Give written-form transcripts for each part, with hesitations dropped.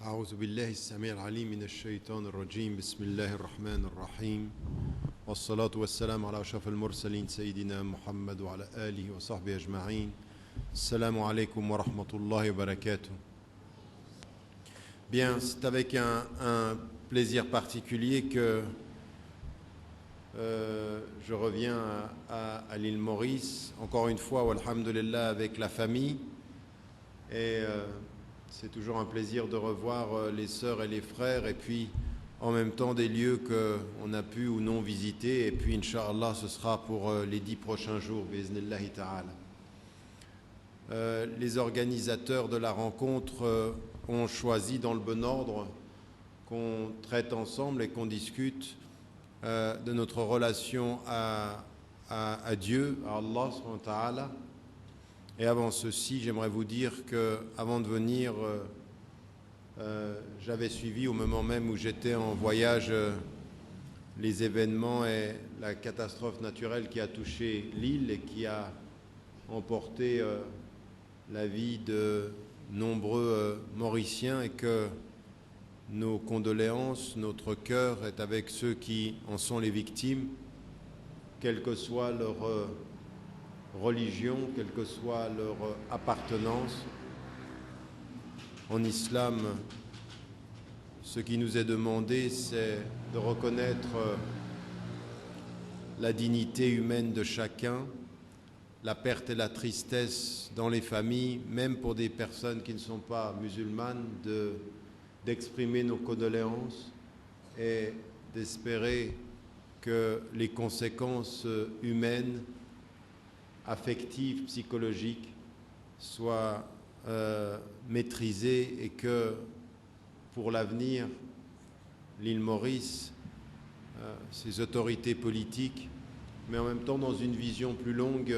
أعوذ بالله السميع العليم من الشيطان الرجيم بسم الله الرحمن الرحيم والصلاة والسلام على أشرف المرسلين سيدنا محمد وعلى آله وصحبه أجمعين. Assalamu alaikum wa rahmatullahi wa barakatuh. Bien, c'est avec un plaisir particulier que je reviens à l'île Maurice, encore une fois, alhamdulillah, avec la famille. Et c'est toujours un plaisir de revoir les sœurs et les frères, et puis en même temps des lieux qu'on a pu ou non visiter. Et puis, Inch'Allah, ce sera pour les 10 prochains jours, bi'iznillahi ta'ala. Les organisateurs de la rencontre ont choisi dans le bon ordre qu'on traite ensemble et qu'on discute de notre relation à Dieu, à Allah subhanahu wa ta'ala. Et avant ceci, j'aimerais vous dire qu'avant de venir, j'avais suivi au moment même où j'étais en voyage les événements et la catastrophe naturelle qui a touché l'île et qui a emporté la vie de nombreux Mauriciens, et que nos condoléances, notre cœur est avec ceux qui en sont les victimes, quelle que soit leur religion, quelle que soit leur appartenance. En islam, ce qui nous est demandé, c'est de reconnaître la dignité humaine de chacun, la perte et la tristesse dans les familles, même pour des personnes qui ne sont pas musulmanes, d'exprimer nos condoléances et d'espérer que les conséquences humaines, affectives, psychologiques soient maîtrisées, et que pour l'avenir, l'île Maurice, ses autorités politiques, mais en même temps dans une vision plus longue,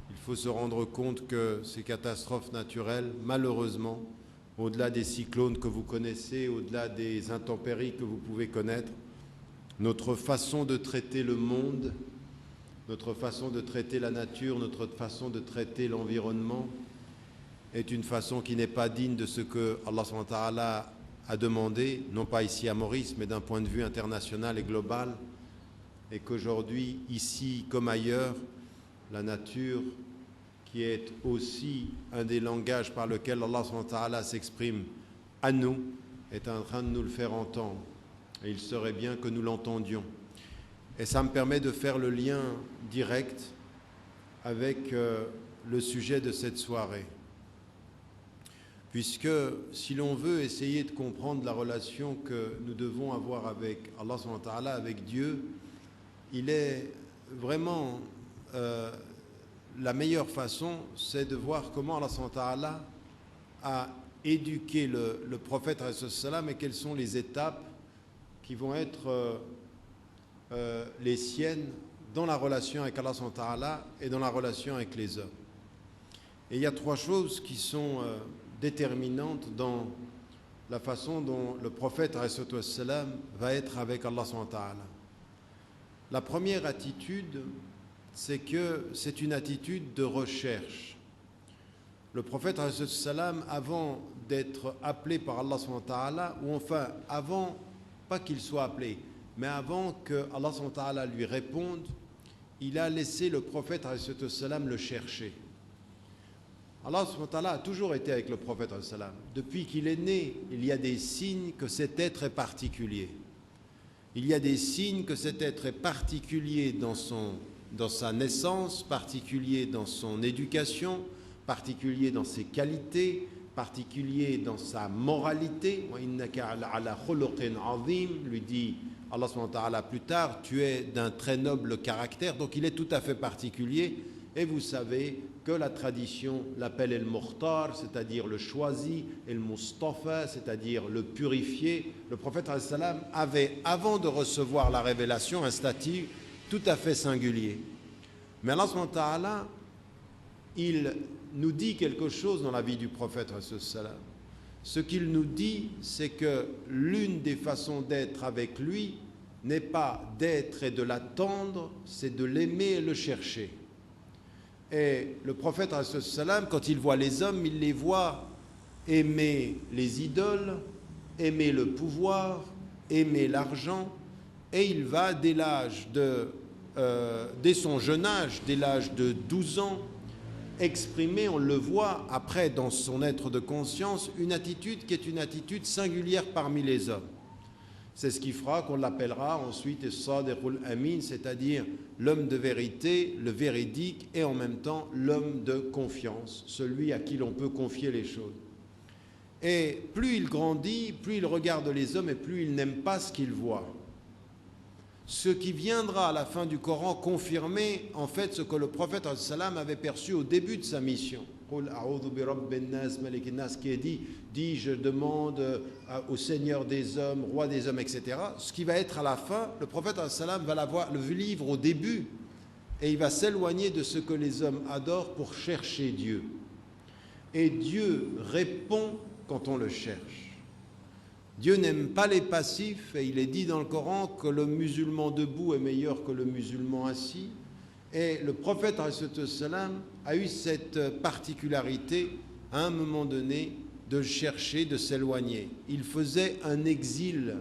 il faut se rendre compte que ces catastrophes naturelles, malheureusement, au-delà des cyclones que vous connaissez, au-delà des intempéries que vous pouvez connaître, notre façon de traiter le monde, notre façon de traiter la nature, notre façon de traiter l'environnement est une façon qui n'est pas digne de ce que Allah subhanahu wa ta'ala a demandé, non pas ici à Maurice, mais d'un point de vue international et global, et qu'aujourd'hui, ici comme ailleurs, la nature, qui est aussi un des langages par lequel Allah subhanahu wa ta'ala s'exprime à nous, est en train de nous le faire entendre. Et il serait bien que nous l'entendions. Et ça me permet de faire le lien direct avec le sujet de cette soirée. Puisque si l'on veut essayer de comprendre la relation que nous devons avoir avec Allah subhanahu wa ta'ala, avec Dieu, il est vraiment la meilleure façon, c'est de voir comment Allah subhanahu wa ta'ala a éduqué le prophète alayhi salam, et quelles sont les étapes qui vont être les siennes dans la relation avec Allah subhanahu wa ta'ala et dans la relation avec les hommes. Et il y a 3 choses qui sont déterminantes dans la façon dont le prophète alayhi salam va être avec Allah subhanahu wa ta'ala. La première attitude, c'est que c'est une attitude de recherche. Le prophète alayhi salam, avant d'être appelé par Allah subhanahu wa ta'ala, ou enfin avant, pas qu'il soit appelé, mais avant que Allah subhanahu wa ta'ala lui réponde, il a laissé le prophète alayhi salam le chercher. Allah subhanahu wa ta'ala a toujours été avec le prophète alayhi salam. Depuis qu'il est né, il y a des signes que cet être est particulier. Il y a des signes que cet être est particulier dans son dans sa naissance, particulier dans son éducation, particulier dans ses qualités, particulier dans sa moralité. Lui dit Allah subhanahu wa ta'ala plus tard, tu es d'un très noble caractère, donc il est tout à fait particulier. Et vous savez que la tradition l'appelle El Mukhtar, c'est-à-dire le choisi, et le Mustafa, c'est-à-dire le purifié. Le prophète ﷺ avait, avant de recevoir la révélation, un statut tout à fait singulier. Mais Allah subhanahu wa ta'ala, il nous dit quelque chose dans la vie du prophète ﷺ. Ce qu'il nous dit, c'est que l'une des façons d'être avec lui n'est pas d'être et de l'attendre, c'est de l'aimer et le chercher. Et le prophète, quand il voit les hommes, il les voit aimer les idoles, aimer le pouvoir, aimer l'argent, et il va dès son jeune âge, dès l'âge de 12 ans, exprimer, on le voit après dans son être de conscience, une attitude qui est une attitude singulière parmi les hommes. C'est ce qui fera qu'on l'appellera ensuite As-Sadiqul Amin, c'est-à-dire l'homme de vérité, le véridique et en même temps l'homme de confiance, celui à qui l'on peut confier les choses. Et plus il grandit, plus il regarde les hommes et plus il n'aime pas ce qu'il voit. Ce qui viendra à la fin du Coran confirmer en fait ce que le prophète avait perçu au début de sa mission. Qui est dit je demande au Seigneur des hommes, roi des hommes, etc. Ce qui va être à la fin, le prophète va le livre au début et il va s'éloigner de ce que les hommes adorent pour chercher Dieu. Et Dieu répond quand on le cherche. Dieu n'aime pas les passifs et il est dit dans le Coran que le musulman debout est meilleur que le musulman assis. Et le prophète a eu cette particularité à un moment donné de chercher, de s'éloigner. Il faisait un exil.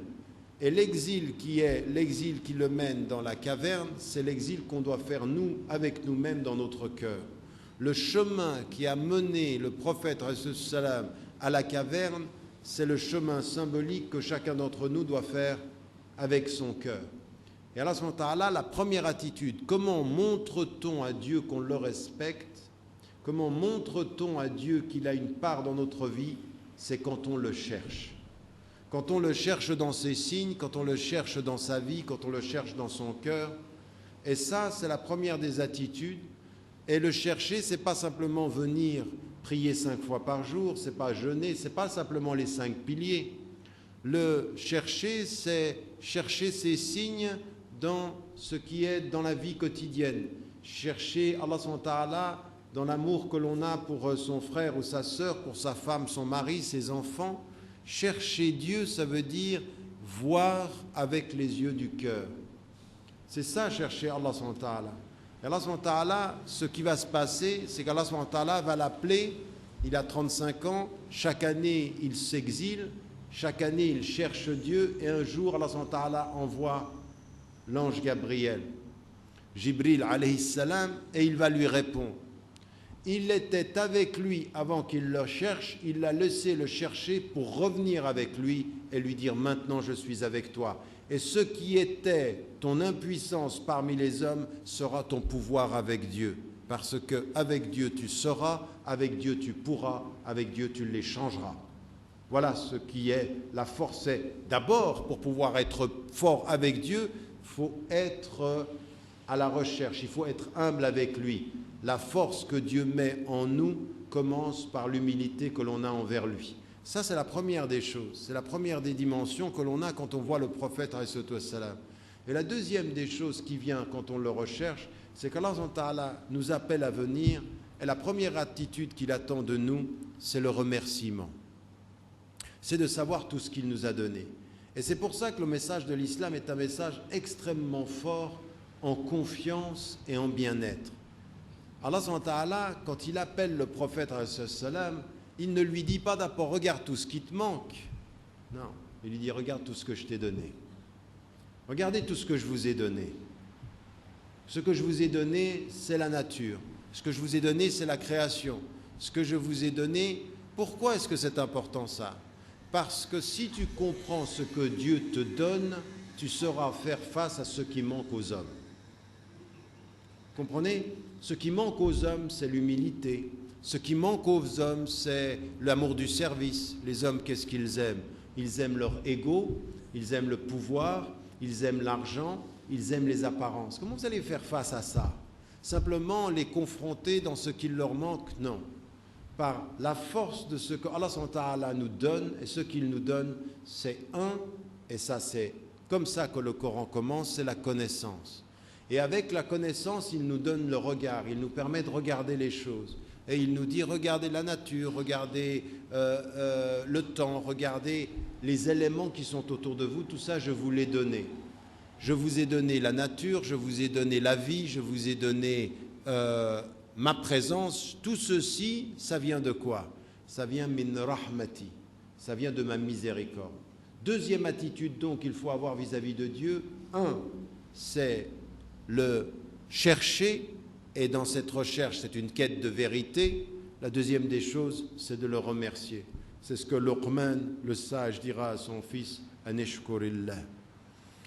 Et l'exil qui le mène dans la caverne, c'est l'exil qu'on doit faire nous, avec nous-mêmes dans notre cœur. Le chemin qui a mené le prophète à la caverne, c'est le chemin symbolique que chacun d'entre nous doit faire avec son cœur. Et Allah subhanahu wa ta'ala, la première attitude, comment montre-t-on à Dieu qu'on le respecte? Comment montre-t-on à Dieu qu'il a une part dans notre vie? C'est quand on le cherche. Quand on le cherche dans ses signes, quand on le cherche dans sa vie, quand on le cherche dans son cœur. Et ça, c'est la première des attitudes. Et le chercher, c'est pas simplement venir prier 5 fois par jour, c'est pas jeûner, c'est pas simplement les 5 piliers. Le chercher, c'est chercher ses signes dans ce qui est dans la vie quotidienne. Chercher Allah subhanahu wa ta'ala dans l'amour que l'on a pour son frère ou sa sœur, pour sa femme, son mari, ses enfants. Chercher Dieu, ça veut dire voir avec les yeux du cœur. C'est ça, chercher Allah subhanahu wa ta'ala. Et Allah subhanahu wa ta'ala, ce qui va se passer, c'est qu'Allah subhanahu wa ta'ala va l'appeler, il a 35 ans, chaque année il s'exile, chaque année il cherche Dieu, et un jour Allah subhanahu wa ta'ala envoie l'ange Gabriel, Jibril alayhi salam, et il va lui répondre. Il était avec lui avant qu'il le cherche, il l'a laissé le chercher pour revenir avec lui et lui dire maintenant je suis avec toi. Et ce qui était ton impuissance parmi les hommes sera ton pouvoir avec Dieu. Parce qu'avec Dieu tu seras, avec Dieu tu pourras, avec Dieu tu les changeras. Voilà ce qui est la force. D'abord, pour pouvoir être fort avec Dieu, il faut être à la recherche, il faut être humble avec lui. La force que Dieu met en nous commence par l'humilité que l'on a envers lui. Ça, c'est la première des choses, c'est la première des dimensions que l'on a quand on voit le prophète alayhi salam. Et la deuxième des choses qui vient quand on le recherche, c'est qu'Allah nous appelle à venir, et la première attitude qu'il attend de nous, c'est le remerciement. C'est de savoir tout ce qu'il nous a donné. Et c'est pour ça que le message de l'islam est un message extrêmement fort en confiance et en bien-être. Allah, quand il appelle le prophète, il ne lui dit pas d'abord « regarde tout ce qui te manque ». Non, il lui dit « regarde tout ce que je t'ai donné ». Regardez tout ce que je vous ai donné. Ce que je vous ai donné, c'est la nature. Ce que je vous ai donné, c'est la création. Ce que je vous ai donné, pourquoi est-ce que c'est important ça? Parce que si tu comprends ce que Dieu te donne, tu sauras faire face à ce qui manque aux hommes. Comprenez? Ce qui manque aux hommes, c'est l'humilité. Ce qui manque aux hommes, c'est l'amour du service. Les hommes, qu'est-ce qu'ils aiment? Ils aiment leur ego, ils aiment le pouvoir, ils aiment l'argent, ils aiment les apparences. Comment vous allez faire face à ça? Simplement les confronter dans ce qu'il leur manque? Non. Par la force de ce que Allah subhanahu wa ta'ala nous donne, et ce qu'il nous donne, c'est et ça c'est comme ça que le Coran commence, c'est la connaissance. Et avec la connaissance, il nous donne le regard, il nous permet de regarder les choses. Et il nous dit, regardez la nature, regardez le temps, regardez les éléments qui sont autour de vous, tout ça je vous l'ai donné. Je vous ai donné la nature, je vous ai donné la vie, je vous ai donné ma présence. Tout ceci, ça vient de quoi? Ça vient min rahmati, ça vient de ma miséricorde. Deuxième attitude donc qu'il faut avoir vis-à-vis de Dieu, c'est le chercher, et dans cette recherche, c'est une quête de vérité. La deuxième des choses, c'est de le remercier. C'est ce que Luqman, le sage, dira à son fils, Anishkurillah.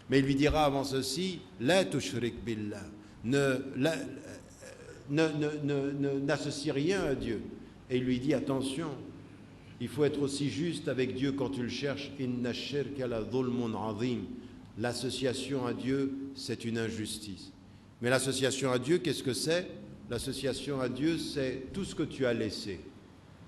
Mais il lui dira avant ceci, La tushrik billah, n'associe rien à Dieu. Et il lui dit, attention, il faut être aussi juste avec Dieu quand tu le cherches. Inna shirka la dhulmun azim. L'association à Dieu, c'est une injustice. Mais l'association à Dieu, qu'est-ce que c'est? L'association à Dieu, c'est tout ce que tu as laissé.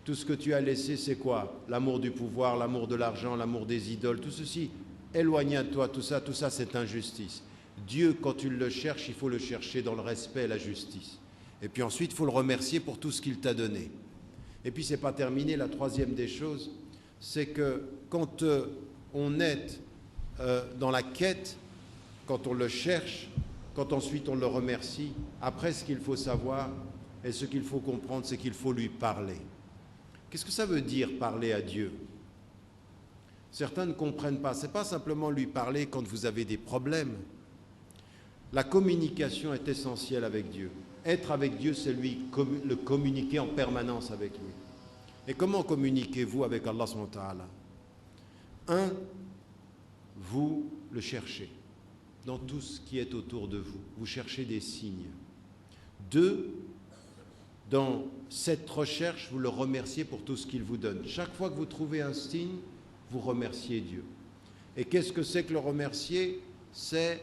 Tout ce que tu as laissé, c'est quoi? L'amour du pouvoir, l'amour de l'argent, l'amour des idoles, tout ceci. Éloigne à toi, tout ça, c'est injustice. Dieu, quand tu le cherches, il faut le chercher dans le respect et la justice. Et puis ensuite, il faut le remercier pour tout ce qu'il t'a donné. Et puis, c'est pas terminé. La troisième des choses, c'est que quand on est dans la quête, quand on le cherche, quand ensuite on le remercie, après ce qu'il faut savoir et ce qu'il faut comprendre, c'est qu'il faut lui parler. Qu'est-ce que ça veut dire parler à Dieu? Certains ne comprennent pas. Ce n'est pas simplement lui parler quand vous avez des problèmes. La communication est essentielle avec Dieu. Être avec Dieu, c'est le communiquer en permanence avec lui. Et comment communiquez-vous avec Allah subhanahu wa ta'ala? Vous le cherchez dans tout ce qui est autour de vous. Vous cherchez des signes. 2, dans cette recherche, vous le remerciez pour tout ce qu'il vous donne. Chaque fois que vous trouvez un signe, vous remerciez Dieu. Et qu'est-ce que c'est que le remercier? C'est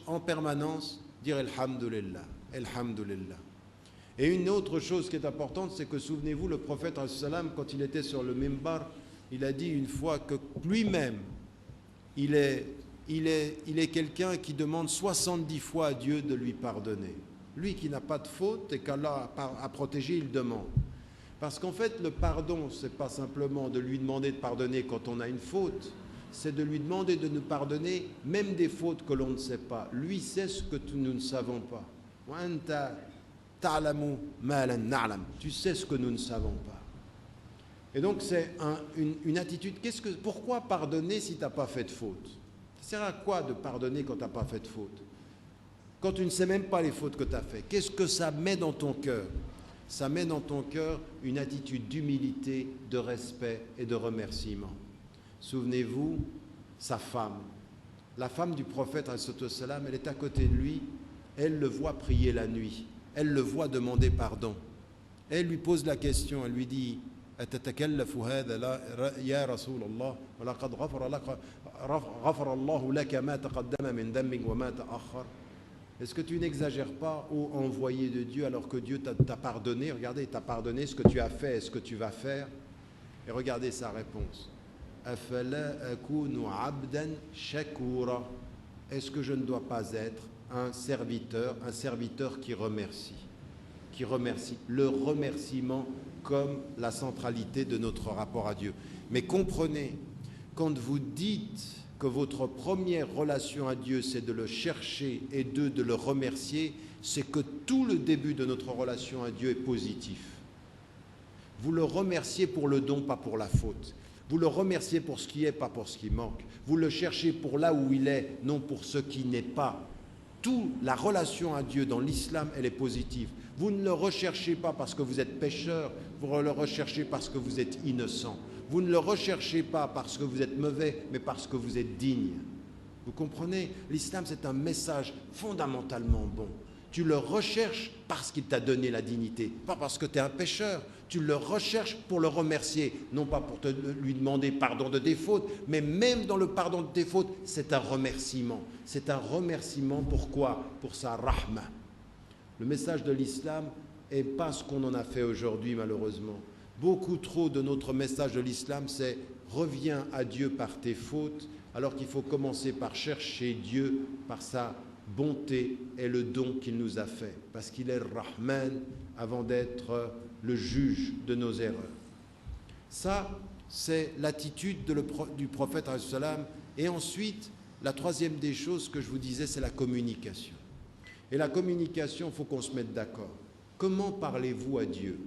en permanence dire Alhamdulillah, Alhamdulillah. Et une autre chose qui est importante, c'est que souvenez-vous, le prophète, quand il était sur le mimbar, il a dit une fois que lui-même, il est quelqu'un qui demande 70 fois à Dieu de lui pardonner. Lui qui n'a pas de faute et qu'Allah a protégé, il demande. Parce qu'en fait, le pardon, ce n'est pas simplement de lui demander de pardonner quand on a une faute, c'est de lui demander de nous pardonner même des fautes que l'on ne sait pas. Lui sait ce que nous ne savons pas. Tu sais ce que nous ne savons pas. Et donc c'est une attitude. Pourquoi pardonner si tu n'as pas fait de faute? Ça sert à quoi de pardonner quand tu n'as pas fait de faute? Quand tu ne sais même pas les fautes que tu as faites, qu'est-ce que ça met dans ton cœur? Ça met dans ton cœur une attitude d'humilité, de respect et de remerciement. Souvenez-vous, sa femme, la femme du prophète, elle est à côté de lui, elle le voit prier la nuit, elle le voit demander pardon. Elle lui pose la question, elle lui dit أتتكلف هذا يا رسول الله ولقد غفر الله لك ما تقدم من ذنبك وما تأخر. Est-ce que tu n'exagères pas, ô envoyé de Dieu, alors que Dieu t'a pardonné? Regardez, il t'a pardonné ce que tu as fait et ce que tu vas faire. Et regardez sa réponse. أَفَلَا أَكُونُ عَبْدًا شَكُورًا. Est-ce que je ne dois pas être un serviteur qui remercie? Qui remercie. Le remerciement comme la centralité de notre rapport à Dieu. Mais comprenez, quand vous dites que votre première relation à Dieu, c'est de le chercher et de le remercier, c'est que tout le début de notre relation à Dieu est positif. Vous le remerciez pour le don, pas pour la faute. Vous le remerciez pour ce qui est, pas pour ce qui manque. Vous le cherchez pour là où il est, non pour ce qui n'est pas. Toute la relation à Dieu dans l'islam, elle est positive. Vous ne le recherchez pas parce que vous êtes pécheur, vous le recherchez parce que vous êtes innocent. Vous ne le recherchez pas parce que vous êtes mauvais, mais parce que vous êtes digne. Vous comprenez? L'islam, c'est un message fondamentalement bon. Tu le recherches parce qu'il t'a donné la dignité, pas parce que tu es un pécheur. Tu le recherches pour le remercier, non pas pour lui demander pardon de tes fautes, mais même dans le pardon de tes fautes, c'est un remerciement. C'est un remerciement pourquoi? Pour sa rahma. Le message de l'islam n'est pas ce qu'on en a fait aujourd'hui, malheureusement. Beaucoup trop de notre message de l'islam, c'est « reviens à Dieu par tes fautes », alors qu'il faut commencer par chercher Dieu par sa bonté et le don qu'il nous a fait, parce qu'il est Rahman avant d'être le juge de nos erreurs. Ça, c'est l'attitude du prophète alayhi salam. Et ensuite, la troisième des choses que je vous disais, c'est la communication. Et la communication, il faut qu'on se mette d'accord. Comment parlez-vous à Dieu?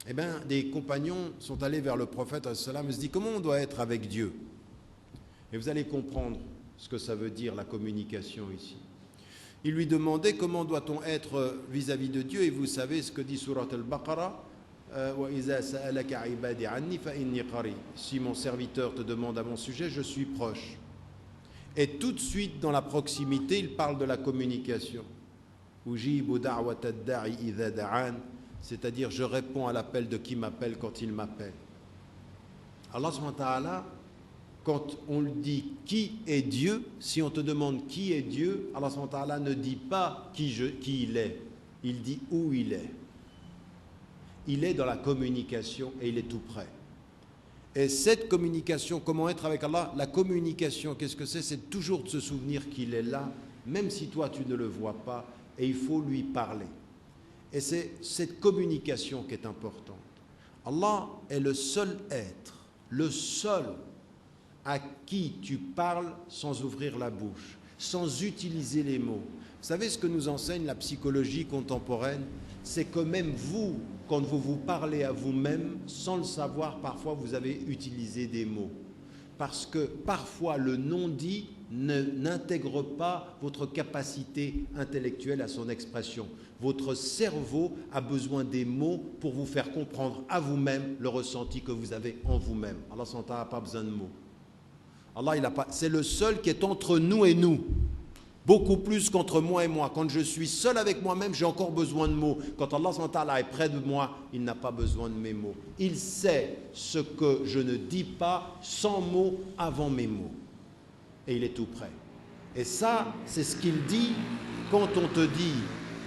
Eh bien, des compagnons sont allés vers le prophète alayhi salam et se disent comment on doit être avec Dieu? Et vous allez comprendre ce que ça veut dire la communication ici. Il lui demandait comment doit-on être vis-à-vis de Dieu, et vous savez ce que dit Surat al-Baqarah, si mon serviteur te demande à mon sujet, je suis proche. Et tout de suite dans la proximité, il parle de la communication. C'est-à-dire je réponds à l'appel de qui m'appelle quand il m'appelle. Allah subhanahu wa ta'ala, quand on lui dit qui est Dieu, si on te demande qui est Dieu, Allah subhanahu wa ta'ala ne dit pas qui il est, il dit où il est. Il est dans la communication et il est tout près. Et cette communication, comment être avec Allah? La communication, qu'est-ce que c'est? C'est toujours de se souvenir qu'il est là, même si toi tu ne le vois pas, et il faut lui parler. Et c'est cette communication qui est importante. Allah est le seul être, le seul à qui tu parles sans ouvrir la bouche, sans utiliser les mots. Vous savez ce que nous enseigne la psychologie contemporaine? C'est que même vous, quand vous parlez à vous-même, sans le savoir, parfois vous avez utilisé des mots. Parce que parfois le non-dit n'intègre pas votre capacité intellectuelle à son expression. Votre cerveau a besoin des mots pour vous faire comprendre à vous-même le ressenti que vous avez en vous-même. Allah n'a pas besoin de mots. Allah, c'est le seul qui est entre nous et nous. Beaucoup plus qu'entre moi et moi. Quand je suis seul avec moi-même, j'ai encore besoin de mots. Quand Allah est près de moi, il n'a pas besoin de mes mots. Il sait ce que je ne dis pas sans mots avant mes mots. Et il est tout près. Et ça, c'est ce qu'il dit quand on te dit,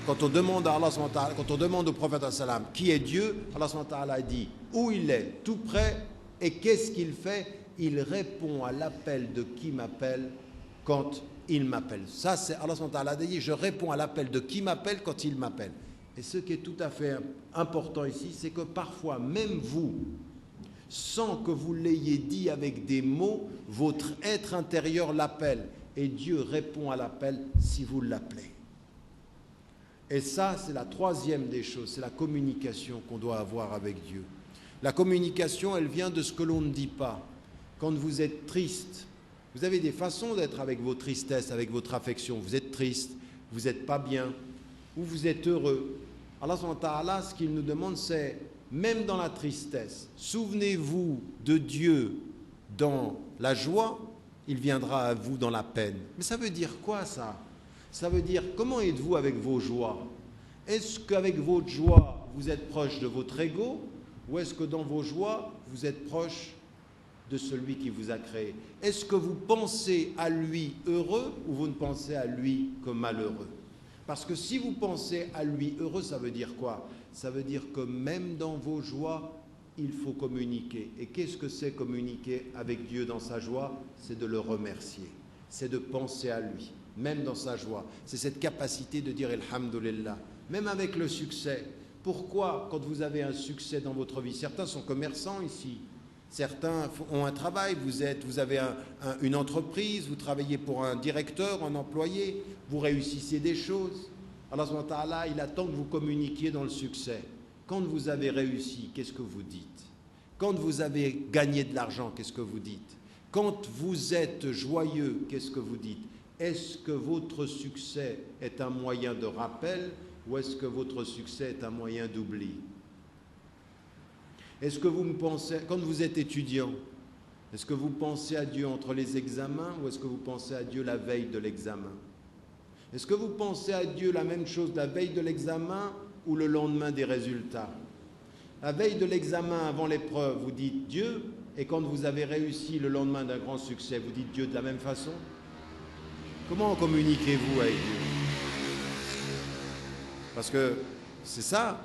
quand on demande à Allah, quand on demande au prophète sallam qui est Dieu, Allah dit où il est, tout près, et qu'est-ce qu'il fait? Il répond à l'appel de qui m'appelle quand il m'appelle. Ça, c'est Allah a dit, je réponds à l'appel de qui m'appelle quand il m'appelle. Et ce qui est tout à fait important ici, c'est que parfois, même vous, sans que vous l'ayez dit avec des mots, votre être intérieur l'appelle. Et Dieu répond à l'appel si vous l'appelez. Et ça, c'est la troisième des choses, c'est la communication qu'on doit avoir avec Dieu. La communication, elle vient de ce que l'on ne dit pas. Quand vous êtes triste, vous avez des façons d'être avec vos tristesses, avec votre affection. Vous êtes triste, vous n'êtes pas bien, ou vous êtes heureux. Allah subhanahu wa ta'ala, ce qu'il nous demande, c'est, même dans la tristesse, souvenez-vous de Dieu dans la joie, il viendra à vous dans la peine. Mais ça veut dire quoi ça? Ça veut dire, comment êtes-vous avec vos joies? Est-ce qu'avec votre joie, vous êtes proche de votre ego, ou est-ce que dans vos joies, vous êtes proche de celui qui vous a créé? Est-ce que vous pensez à lui heureux ou vous ne pensez à lui que malheureux? Parce que si vous pensez à lui heureux, ça veut dire quoi? Ça veut dire que même dans vos joies, il faut communiquer. Et qu'est-ce que c'est communiquer avec Dieu dans sa joie? C'est de le remercier, c'est de penser à lui, même dans sa joie. C'est cette capacité de dire Alhamdulillah, même avec le succès. Pourquoi, quand vous avez un succès dans votre vie, certains sont commerçants ici, certains ont un travail, vous avez une entreprise, vous travaillez pour un directeur, un employé, vous réussissez des choses. Allah subhanahu wa ta'ala, il attend que vous communiquiez dans le succès. Quand vous avez réussi, qu'est-ce que vous dites? Quand vous avez gagné de l'argent, qu'est-ce que vous dites? Quand vous êtes joyeux, qu'est-ce que vous dites? Est-ce que votre succès est un moyen de rappel ou est-ce que votre succès est un moyen d'oubli? Est-ce que vous me pensez, quand vous êtes étudiant, est-ce que vous pensez à Dieu entre les examens ou est-ce que vous pensez à Dieu la veille de l'examen? Est-ce que vous pensez à Dieu la même chose la veille de l'examen ou le lendemain des résultats? La veille de l'examen, avant l'épreuve, vous dites Dieu, et quand vous avez réussi le lendemain d'un grand succès, vous dites Dieu de la même façon? Comment communiquez-vous avec Dieu? Parce que c'est ça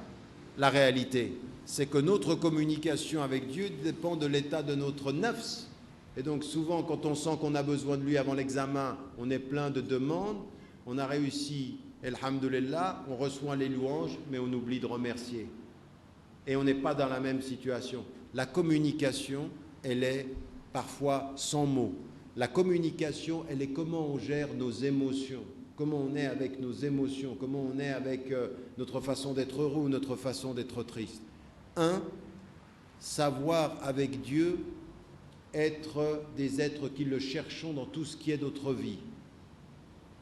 la réalité, c'est que notre communication avec Dieu dépend de l'état de notre nafs. Et donc souvent, quand on sent qu'on a besoin de lui avant l'examen, on est plein de demandes, on a réussi, alhamdoulilah, on reçoit les louanges, mais on oublie de remercier. Et on n'est pas dans la même situation. La communication, elle est parfois sans mots. La communication, elle est comment on gère nos émotions, comment on est avec nos émotions, comment on est avec notre façon d'être heureux ou notre façon d'être triste. Savoir avec Dieu être des êtres qui le cherchons dans tout ce qui est notre vie.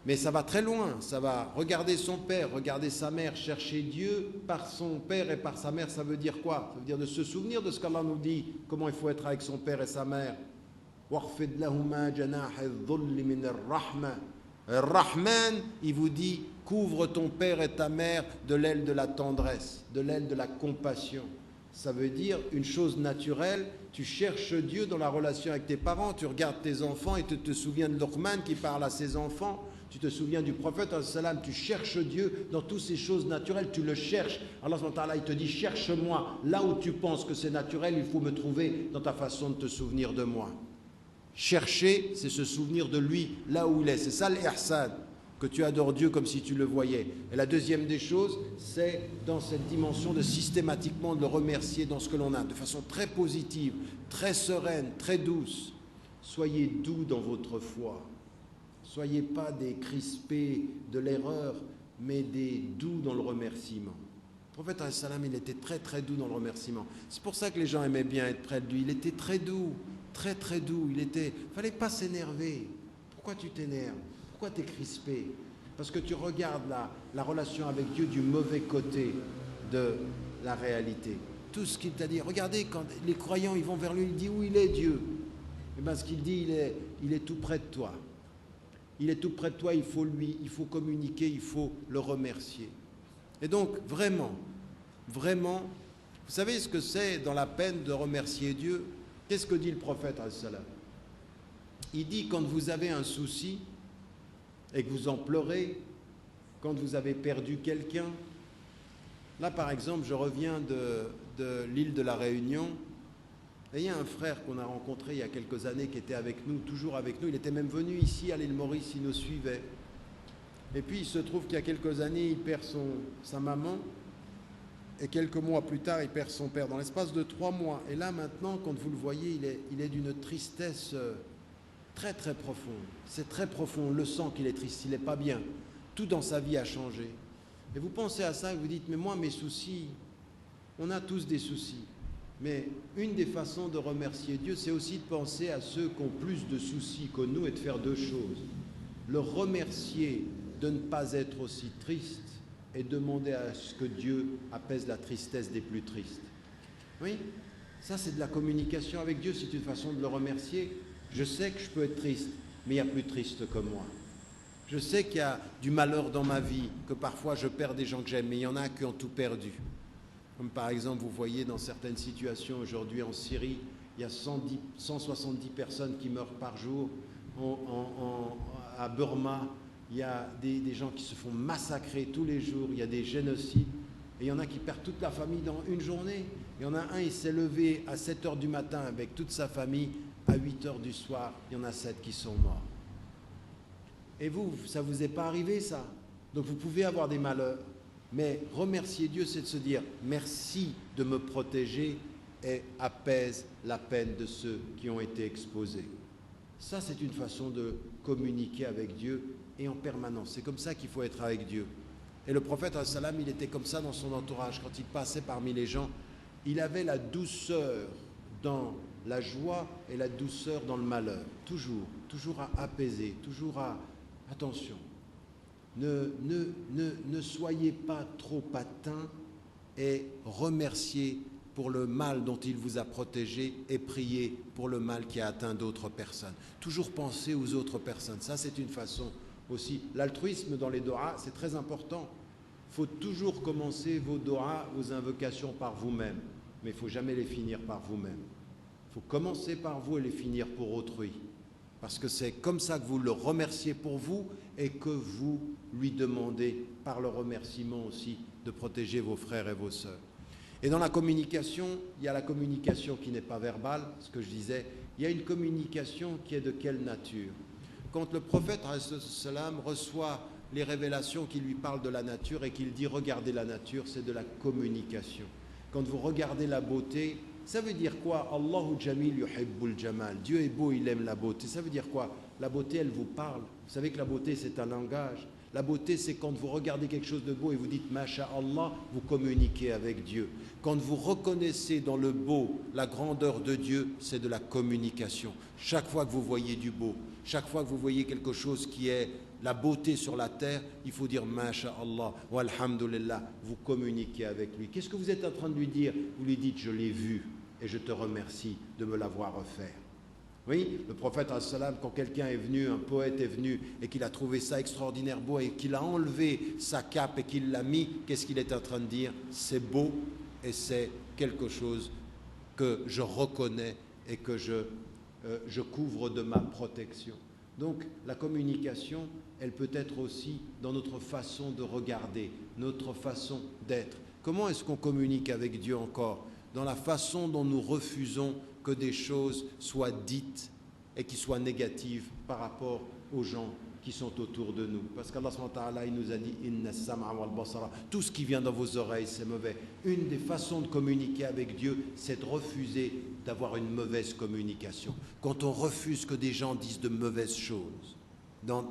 Mais ça va très loin, ça va regarder son père, regarder sa mère, chercher Dieu par son père et par sa mère, ça veut dire quoi? Ça veut dire de se souvenir de ce qu'Allah nous dit, comment il faut être avec son père et sa mère. Rahman, il vous dit, couvre ton père et ta mère de l'aile de la tendresse, de l'aile de la compassion. Ça veut dire une chose naturelle, tu cherches Dieu dans la relation avec tes parents, tu regardes tes enfants et tu te souviens de Luqman qui parle à ses enfants, tu te souviens du prophète, tu cherches Dieu dans toutes ces choses naturelles, tu le cherches. Allah il te dit, cherche-moi, là où tu penses que c'est naturel, il faut me trouver dans ta façon de te souvenir de moi. Chercher, c'est se souvenir de lui là où il est, c'est ça l'ihsan, que tu adores Dieu comme si tu le voyais. Et la deuxième des choses, c'est dans cette dimension de systématiquement de le remercier dans ce que l'on a, de façon très positive, très sereine, très douce. Soyez doux dans votre foi. Soyez pas des crispés de l'erreur, mais des doux dans le remerciement. Le prophète, il était très très doux dans le remerciement. C'est pour ça que les gens aimaient bien être près de lui. Il était très doux, très très doux. Il fallait pas s'énerver. Pourquoi tu t'énerves? Pourquoi tu es crispé? Parce que tu regardes la relation avec Dieu du mauvais côté de la réalité. Tout ce qu'il t'a dit. Regardez, quand les croyants ils vont vers lui, il dit où il est Dieu? Et bien ce qu'il dit, il est tout près de toi. Il est tout près de toi, il faut communiquer, il faut le remercier. Et donc, vraiment, vous savez ce que c'est dans la peine de remercier Dieu? Qu'est-ce que dit le prophète? Il dit, quand vous avez un souci et que vous en pleurez, quand vous avez perdu quelqu'un, là par exemple, je reviens de l'île de la Réunion, et il y a un frère qu'on a rencontré il y a quelques années qui était avec nous, toujours avec nous, il était même venu ici à l'île Maurice, il nous suivait. Et puis il se trouve qu'il y a quelques années, il perd sa maman, et quelques mois plus tard, il perd son père, dans l'espace de 3 mois. Et là maintenant, quand vous le voyez, il est d'une tristesse très très profonde. C'est très profond, on le sent qu'il est triste, il n'est pas bien. Tout dans sa vie a changé. Et vous pensez à ça et vous dites, mais moi mes soucis, on a tous des soucis. Mais une des façons de remercier Dieu, c'est aussi de penser à ceux qui ont plus de soucis que nous et de faire 2 choses. Le remercier de ne pas être aussi triste et demander à ce que Dieu apaise la tristesse des plus tristes. Oui, ça c'est de la communication avec Dieu, c'est une façon de le remercier. Je sais que je peux être triste, mais il y a plus triste que moi. Je sais qu'il y a du malheur dans ma vie, que parfois je perds des gens que j'aime, mais il y en a qui ont tout perdu. Comme par exemple, vous voyez dans certaines situations aujourd'hui en Syrie, il y a 170 personnes qui meurent par jour. À Burma, il y a des gens qui se font massacrer tous les jours, il y a des génocides. Et il y en a qui perdent toute la famille dans une journée. Il y en a un, il s'est levé à 7 h du matin avec toute sa famille. À 8 h du soir, il y en a 7 qui sont morts. Et vous, ça ne vous est pas arrivé ça? Donc vous pouvez avoir des malheurs. Mais remercier Dieu, c'est de se dire merci de me protéger et apaise la peine de ceux qui ont été exposés. Ça, c'est une façon de communiquer avec Dieu et en permanence. C'est comme ça qu'il faut être avec Dieu. Et le prophète, il était comme ça dans son entourage. Quand il passait parmi les gens, il avait la douceur dans la joie et la douceur dans le malheur. Toujours à apaiser, toujours à... Attention. Ne soyez pas trop atteints et remerciez pour le mal dont il vous a protégé et priez pour le mal qui a atteint d'autres personnes. Toujours penser aux autres personnes. Ça, c'est une façon aussi. L'altruisme dans les doigts, c'est très important. Il faut toujours commencer vos doigts, vos invocations par vous-même, mais il ne faut jamais les finir par vous-même. Il faut commencer par vous et les finir pour autrui. Parce que c'est comme ça que vous le remerciez pour vous et que vous lui demandez, par le remerciement aussi, de protéger vos frères et vos sœurs. Et dans la communication, il y a la communication qui n'est pas verbale, ce que je disais, il y a une communication qui est de quelle nature? Quand le prophète ﷺ reçoit les révélations qui lui parlent de la nature et qu'il dit « regardez la nature », c'est de la communication. Quand vous regardez la beauté, ça veut dire quoi? Allahu Jamil yuhibbul jamal. Dieu est beau, il aime la beauté. Ça veut dire quoi? La beauté, elle vous parle. Vous savez que la beauté, c'est un langage. La beauté, c'est quand vous regardez quelque chose de beau et vous dites « Masha'Allah », vous communiquez avec Dieu. Quand vous reconnaissez dans le beau la grandeur de Dieu, c'est de la communication. Chaque fois que vous voyez du beau, chaque fois que vous voyez quelque chose qui est la beauté sur la terre, il faut dire « Masha'Allah » ou « Alhamdulillah », vous communiquez avec lui. Qu'est-ce que vous êtes en train de lui dire? Vous lui dites « Je l'ai vu et je te remercie de me l'avoir offert ». Oui, le prophète, quand quelqu'un est venu, un poète est venu et qu'il a trouvé ça extraordinaire beau et qu'il a enlevé sa cape et qu'il l'a mis, qu'est-ce qu'il est en train de dire? C'est beau et c'est quelque chose que je reconnais et que je couvre de ma protection. Donc la communication, elle peut être aussi dans notre façon de regarder, notre façon d'être. Comment est-ce qu'on communique avec Dieu encore? Dans la façon dont nous refusons que des choses soient dites et qui soient négatives par rapport aux gens qui sont autour de nous. Parce qu'Allah subhanahu wa ta'ala, il nous a dit « Inna sam'a wal basara » tout ce qui vient dans vos oreilles, c'est mauvais. Une des façons de communiquer avec Dieu, c'est de refuser d'avoir une mauvaise communication. Quand on refuse que des gens disent de mauvaises choses dans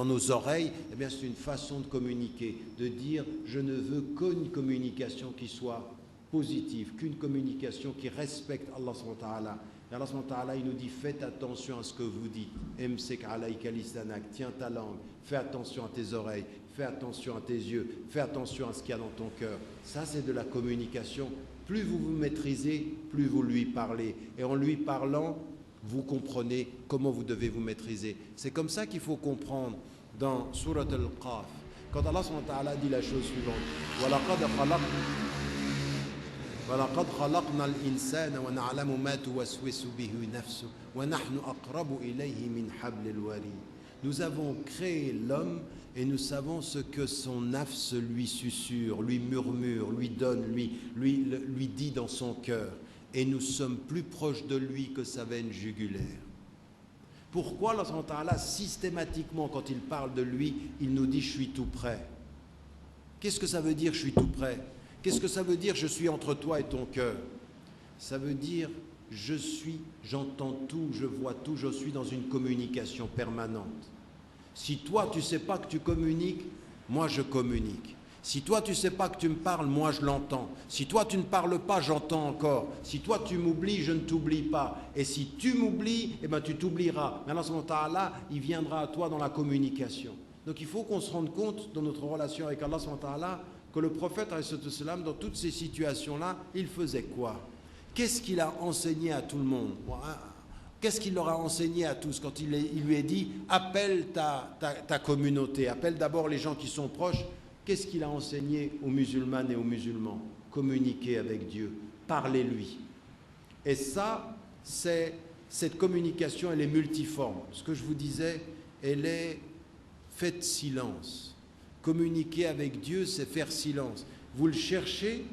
nos oreilles, eh bien c'est une façon de communiquer, de dire « Je ne veux qu'une communication qui soit positive, qu'une communication qui respecte Allah subhanahu wa ta'ala. » Et Allah subhanahu wa ta'ala, il nous dit, faites attention à ce que vous dites. Emsek alayka lisanak, tiens ta langue, fais attention à tes oreilles, fais attention à tes yeux, fais attention à ce qu'il y a dans ton cœur. Ça, c'est de la communication. Plus vous vous maîtrisez, plus vous lui parlez. Et en lui parlant, vous comprenez comment vous devez vous maîtriser. C'est comme ça qu'il faut comprendre dans Surat al-Qaf. Quand Allah subhanahu wa ta'ala dit la chose suivante, وَلَقَدْ خَلَقْنَا الْإِنسَانَ وَنَعْلَمُ مَا تُوَسْوِسُ بِهِ نَفْسُهُ وَنَحْنُ أَقْرَبُ إِلَيْهِ مِنْ حَبْلِ الْوَرِيدِ. Nous avons créé l'homme et nous savons ce que son nafs lui susurre, lui murmure, lui donne, lui dit dans son cœur. Et nous sommes plus proches de lui que sa veine jugulaire. Pourquoi Allah subhanahu wa ta'ala, systématiquement, quand il parle de lui, il nous dit « je suis tout près ». Qu'est-ce que ça veut dire « je suis tout près » ? Qu'est-ce que ça veut dire « je suis entre toi et ton cœur » ? Ça veut dire « j'entends tout, je vois tout, je suis dans une communication permanente ». Si toi, tu ne sais pas que tu communiques, moi je communique. Si toi, tu ne sais pas que tu me parles, moi je l'entends. Si toi, tu ne parles pas, j'entends encore. Si toi, tu m'oublies, je ne t'oublie pas. Et si tu m'oublies, eh ben, tu t'oublieras. Mais Allah subhanahu wa ta'ala, il viendra à toi dans la communication. Donc il faut qu'on se rende compte dans notre relation avec Allah subhanahu wa ta'ala que le prophète, dans toutes ces situations-là, il faisait quoi? Qu'est-ce qu'il a enseigné à tout le monde? Qu'est-ce qu'il leur a enseigné à tous quand il lui a dit « appelle ta communauté, appelle d'abord les gens qui sont proches ». Qu'est-ce qu'il a enseigné aux musulmanes et aux musulmans? Communiquer avec Dieu, parlez-lui. Et ça, cette communication, elle est multiforme. Ce que je vous disais, elle est faites silence. Communiquer avec Dieu, c'est faire silence. Vous le cherchez,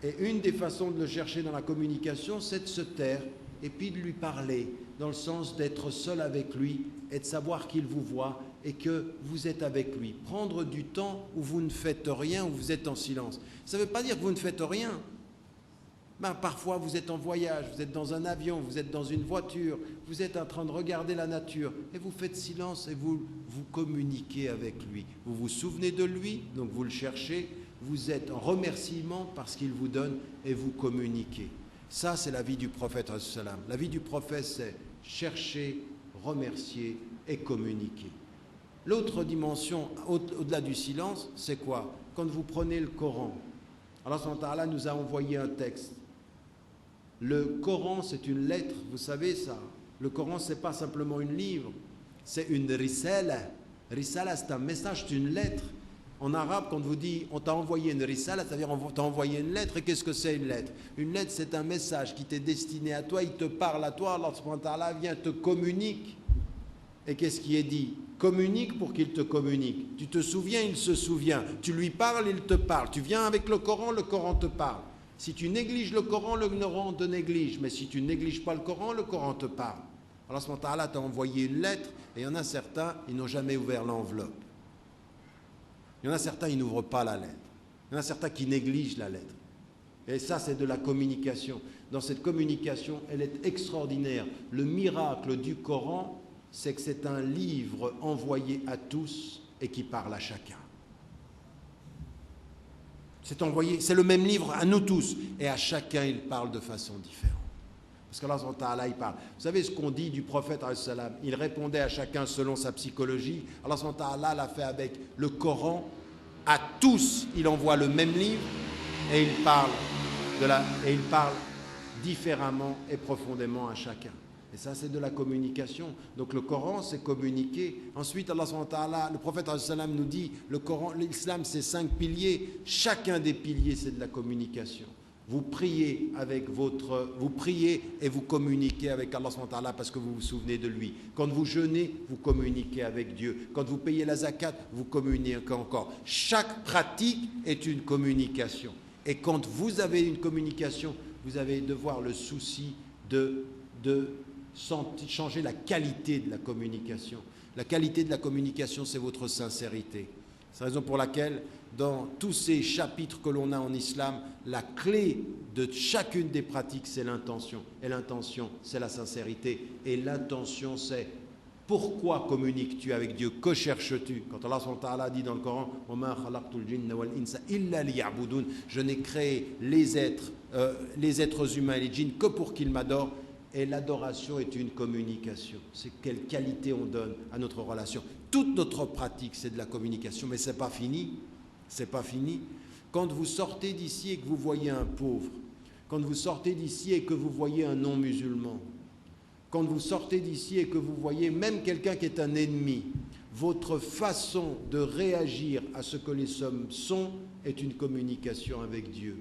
et une des façons de le chercher dans la communication, c'est de se taire et puis de lui parler, dans le sens d'être seul avec lui et de savoir qu'il vous voit et que vous êtes avec lui. Prendre du temps où vous ne faites rien, où vous êtes en silence. Ça ne veut pas dire que vous ne faites rien. Parfois, vous êtes en voyage, vous êtes dans un avion, vous êtes dans une voiture, vous êtes en train de regarder la nature et vous faites silence et vous communiquez avec lui. Vous vous souvenez de lui, donc vous le cherchez, vous êtes en remerciement parce qu'il vous donne et vous communiquez. Ça, c'est la vie du prophète. La vie du prophète, c'est chercher, remercier et communiquer. L'autre dimension, au-delà du silence, c'est quoi? Quand vous prenez le Coran, Allah subhanahu wa ta'ala nous a envoyé un texte. Le Coran, c'est une lettre, vous savez ça. Le Coran, ce n'est pas simplement une livre. c'est une risala. Risala, c'est un message, c'est une lettre. En arabe, quand on vous dit on t'a envoyé une risala, c'est-à-dire on t'a envoyé une lettre. Et qu'est-ce que c'est une lettre? Une lettre, c'est un message qui t'est destiné à toi, il te parle à toi, Allah subhanahu wa ta'ala vient, te communique. Et qu'est-ce qui est dit? Communique pour qu'il te communique. Tu te souviens, il se souvient. Tu lui parles, il te parle. Tu viens avec le Coran te parle. Si tu négliges le Coran te néglige. Mais si tu ne négliges pas le Coran te parle. Allah subhanahu wa ta'ala t'a envoyé une lettre, et il y en a certains, ils n'ont jamais ouvert l'enveloppe. Il y en a certains, ils n'ouvrent pas la lettre. Il y en a certains qui négligent la lettre. Et ça, c'est de la communication. Dans cette communication, elle est extraordinaire. Le miracle du Coran, c'est que c'est un livre envoyé à tous et qui parle à chacun. C'est le même livre à nous tous. Et à chacun, il parle de façon différente. Parce qu'Allah subhanahu wa ta'ala, il parle. Vous savez ce qu'on dit du prophète, il répondait à chacun selon sa psychologie. Allah subhanahu wa ta'ala l'a fait avec le Coran. À tous, il envoie le même livre et il parle différemment et profondément à chacun. Et ça, c'est de la communication. Donc le Coran, c'est communiquer. Ensuite, Allah subhanahu wa ta'ala, le prophète nous dit, le Coran, l'islam, c'est 5 piliers. Chacun des piliers, c'est de la communication. Vous priez et vous communiquez avec Allah subhanahu wa ta'ala parce que vous vous souvenez de lui. Quand vous jeûnez, vous communiquez avec Dieu. Quand vous payez la zakat, vous communiquez encore. Chaque pratique est une communication. Et quand vous avez une communication, vous allez devoir le souci de changer la qualité de la communication. La qualité de la communication, c'est votre sincérité. C'est la raison pour laquelle, dans tous ces chapitres que l'on a en islam, la clé de chacune des pratiques, c'est l'intention. Et l'intention, c'est la sincérité. Et l'intention, c'est pourquoi communiques-tu avec Dieu? Que cherches-tu? Quand Allah subhanahu wa ta'ala dit dans le Coran, je n'ai créé les êtres humains et les djinns que pour qu'ils m'adorent. Et l'adoration est une communication. C'est quelle qualité on donne à notre relation. Toute notre pratique, c'est de la communication, mais ce n'est pas fini. C'est pas fini. Quand vous sortez d'ici et que vous voyez un pauvre, quand vous sortez d'ici et que vous voyez un non-musulman, quand vous sortez d'ici et que vous voyez même quelqu'un qui est un ennemi, votre façon de réagir à ce que les hommes sont est une communication avec Dieu.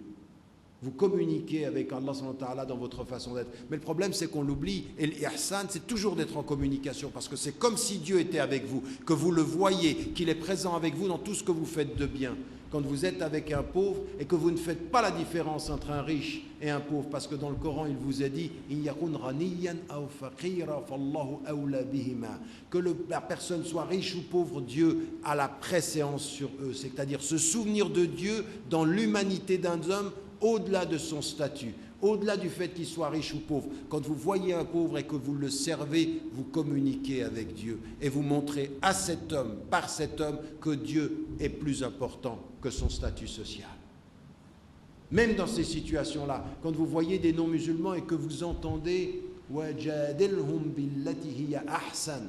Vous communiquez avec Allah subhanahu wa ta'ala dans votre façon d'être. Mais le problème, c'est qu'on l'oublie. Et l'ihsan, c'est toujours d'être en communication. Parce que c'est comme si Dieu était avec vous, que vous le voyez, qu'il est présent avec vous dans tout ce que vous faites de bien. Quand vous êtes avec un pauvre et que vous ne faites pas la différence entre un riche et un pauvre, parce que dans le Coran, il vous est dit que la personne soit riche ou pauvre, Dieu a la préséance sur eux. C'est-à-dire se souvenir de Dieu dans l'humanité d'un homme, au-delà de son statut, au-delà du fait qu'il soit riche ou pauvre. Quand vous voyez un pauvre et que vous le servez, vous communiquez avec Dieu et vous montrez à cet homme, par cet homme, que Dieu est plus important que son statut social. Même dans ces situations-là, quand vous voyez des non-musulmans et que vous entendez « Wajadilhum billati hiya ahsan »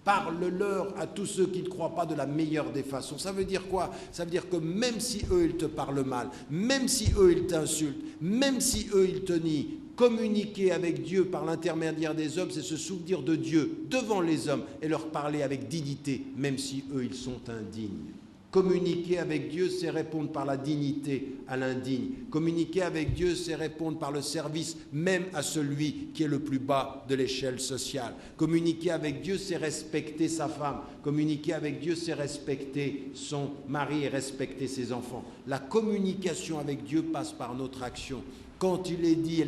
parle-leur à tous ceux qui ne croient pas de la meilleure des façons. Ça veut dire quoi? Ça veut dire que même si eux, ils te parlent mal, même si eux, ils t'insultent, même si eux, ils te nient, communiquer avec Dieu par l'intermédiaire des hommes, c'est se souvenir de Dieu devant les hommes et leur parler avec dignité, même si eux, ils sont indignes. Communiquer avec Dieu, c'est répondre par la dignité à l'indigne. Communiquer avec Dieu, c'est répondre par le service même à celui qui est le plus bas de l'échelle sociale. Communiquer avec Dieu, c'est respecter sa femme. Communiquer avec Dieu, c'est respecter son mari et respecter ses enfants. La communication avec Dieu passe par notre action. Quand il est dit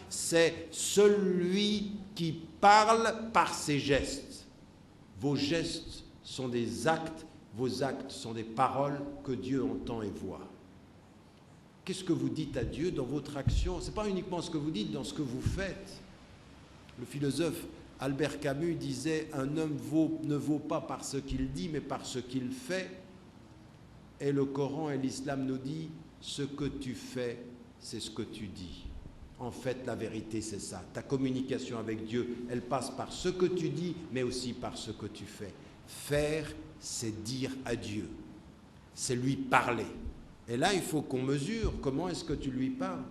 c'est celui qui parle par ses gestes. Vos gestes sont des actes, vos actes sont des paroles que Dieu entend et voit. Qu'est-ce que vous dites à Dieu dans votre action? Ce n'est pas uniquement ce que vous dites, dans ce que vous faites. Le philosophe Albert Camus disait « Un homme ne vaut pas par ce qu'il dit, mais par ce qu'il fait. » Et le Coran et l'islam nous dit « Ce que tu fais, c'est ce que tu dis. » En fait, la vérité, c'est ça. Ta communication avec Dieu, elle passe par ce que tu dis, mais aussi par ce que tu fais. Faire, c'est dire à Dieu. C'est lui parler. Et là, il faut qu'on mesure comment est-ce que tu lui parles.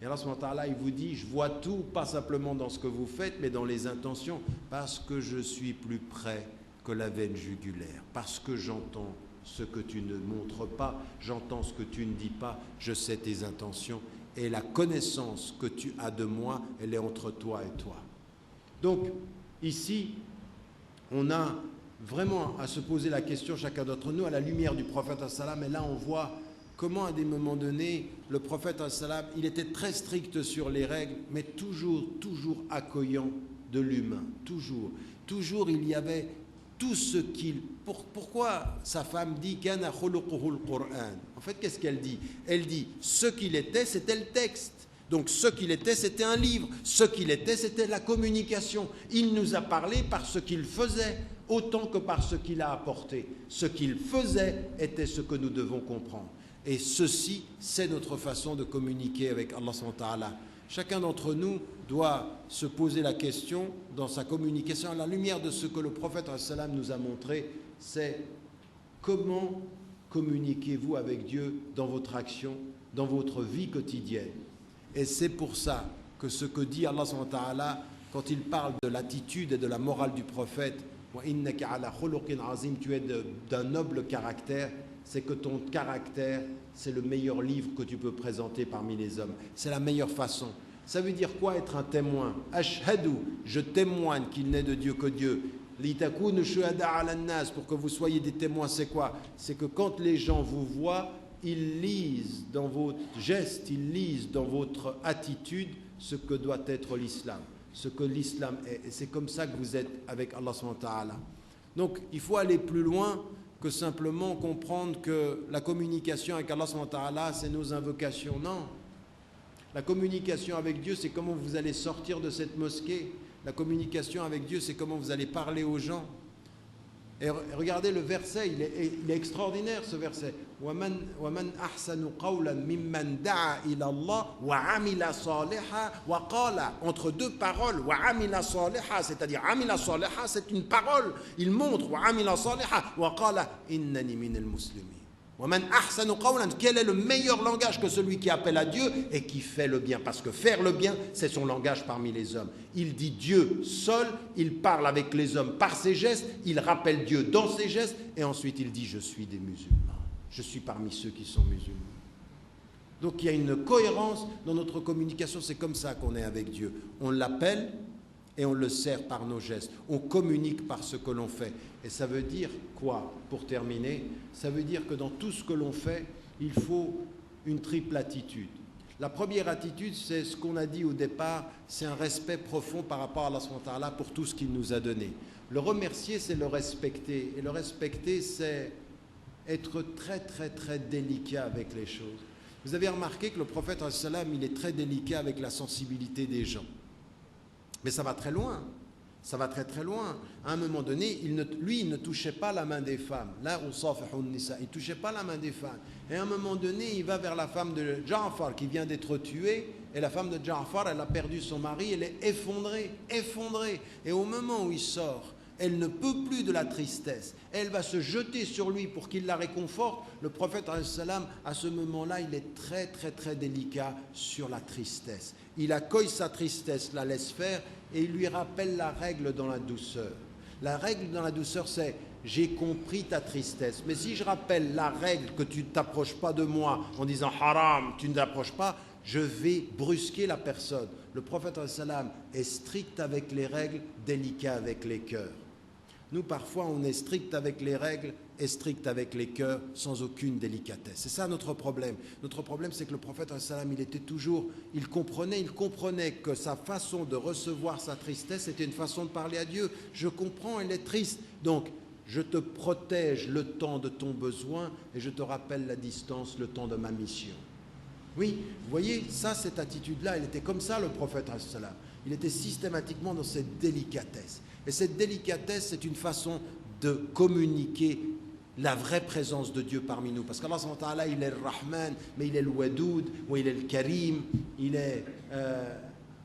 Et Allah subhanahu wa ta'ala, il vous dit, je vois tout, pas simplement dans ce que vous faites, mais dans les intentions, parce que je suis plus près que la veine jugulaire, parce que j'entends ce que tu ne montres pas, j'entends ce que tu ne dis pas, je sais tes intentions, et la connaissance que tu as de moi, elle est entre toi et toi. Donc, ici, on a vraiment à se poser la question, chacun d'entre nous, à la lumière du prophète, et là on voit comment à des moments donnés, le prophète, il était très strict sur les règles, mais toujours accueillant de l'humain. Toujours il y avait tout ce qu'il... Pourquoi sa femme dit « Kana khuluquhul Qur'an » En fait, qu'est-ce qu'elle dit? Elle dit « Ce qu'il était, c'était le texte. » Donc ce qu'il était, c'était un livre. Ce qu'il était, c'était la communication. Il nous a parlé par ce qu'il faisait, autant que par ce qu'il a apporté. Ce qu'il faisait était ce que nous devons comprendre. Et ceci, c'est notre façon de communiquer avec Allah subhanahu wa ta'ala. Chacun d'entre nous doit se poser la question dans sa communication à la lumière de ce que le prophète nous a montré, c'est comment communiquez-vous avec Dieu dans votre action, dans votre vie quotidienne. Et c'est pour ça que ce que dit Allah subhanahu wa ta'ala quand il parle de l'attitude et de la morale du prophète, wa innaka ala khuluqin azim, tu es d'un noble caractère, c'est que ton caractère, c'est le meilleur livre que tu peux présenter parmi les hommes. C'est la meilleure façon. Ça veut dire quoi être un témoin? Ashhadu, je témoigne qu'il n'est de Dieu que Dieu. Litakunu shuhada ala nas, pour que vous soyez des témoins, c'est quoi? C'est que quand les gens vous voient, ils lisent dans votre geste, ils lisent dans votre attitude ce que doit être l'islam, ce que l'islam est. Et c'est comme ça que vous êtes avec Allah subhanahu wa ta'ala. Donc, il faut aller plus loin que simplement comprendre que la communication avec Allah subhanahu wa ta'ala, c'est nos invocations. Non. La communication avec Dieu, c'est comment vous allez sortir de cette mosquée. La communication avec Dieu, c'est comment vous allez parler aux gens. Et regardez le verset, il est extraordinaire ce verset. وَمَنْ أَحْسَنُ قَوْلًا مِمَّنْ دَعَا إِلَى اللَّهِ وَعَمِلَ صَالِحًا وَقَالَ, entre deux paroles, وَعَمِلَ صَالِحًا, c'est-à-dire عَمِلَ صَالِحًا, c'est une parole, il montre, وَعَمِلَ صَالِحًا وَقَالَ إِنَّنِي مِنَ الْمُسْلِمِينَ. وَمَنْ أَحْسَنُ قَوْلًا, quel est le meilleur langage que celui qui appelle à Dieu et qui fait le bien? Parce que faire le bien, c'est son langage parmi les hommes. Il dit Dieu seul, il parle avec les hommes par ses gestes, il rappelle Dieu dans ses gestes, et ensuite il dit je suis des musulmans, je suis parmi ceux qui sont musulmans. Donc il y a une cohérence dans notre communication, c'est comme ça qu'on est avec Dieu. On l'appelle et on le sert par nos gestes, on communique par ce que l'on fait. Et ça veut dire quoi, pour terminer? Ça veut dire que dans tout ce que l'on fait, il faut une triple attitude. La première attitude, c'est ce qu'on a dit au départ, c'est un respect profond par rapport à Allah subhanahu wa ta'ala pour tout ce qu'il nous a donné. Le remercier, c'est le respecter. Et le respecter, c'est être très délicat avec les choses. Vous avez remarqué que le prophète, il est très délicat avec la sensibilité des gens. Mais ça va très loin. Ça va très loin. À un moment donné, il ne touchait pas la main des femmes. Là, il ne touchait pas la main des femmes. Et à un moment donné, il va vers la femme de Ja'far qui vient d'être tuée. Et la femme de Ja'far, elle a perdu son mari, elle est effondrée. Et au moment où il sort, elle ne peut plus de la tristesse. Elle va se jeter sur lui pour qu'il la réconforte. Le prophète, à ce moment-là, il est très délicat sur la tristesse. Il accueille sa tristesse, la laisse faire, et il lui rappelle la règle dans la douceur. La règle dans la douceur, c'est « j'ai compris ta tristesse ». Mais si je rappelle la règle que tu ne t'approches pas de moi en disant « haram, tu ne t'approches pas », je vais brusquer la personne. Le prophète est strict avec les règles, délicat avec les cœurs. Nous, parfois, on est strict avec les règles et strict avec les cœurs, sans aucune délicatesse. C'est ça notre problème. Notre problème, c'est que le prophète, il comprenait que sa façon de recevoir sa tristesse était une façon de parler à Dieu. Je comprends, elle est triste. Donc, je te protège le temps de ton besoin et je te rappelle la distance, le temps de ma mission. Oui, vous voyez, cette attitude-là, elle était comme ça, le prophète. Il était systématiquement dans cette délicatesse. Et cette délicatesse, c'est une façon de communiquer la vraie présence de Dieu parmi nous. Parce qu'Allah, il est le Rahman, mais il est le Wadoud, ou il est le Karim, il est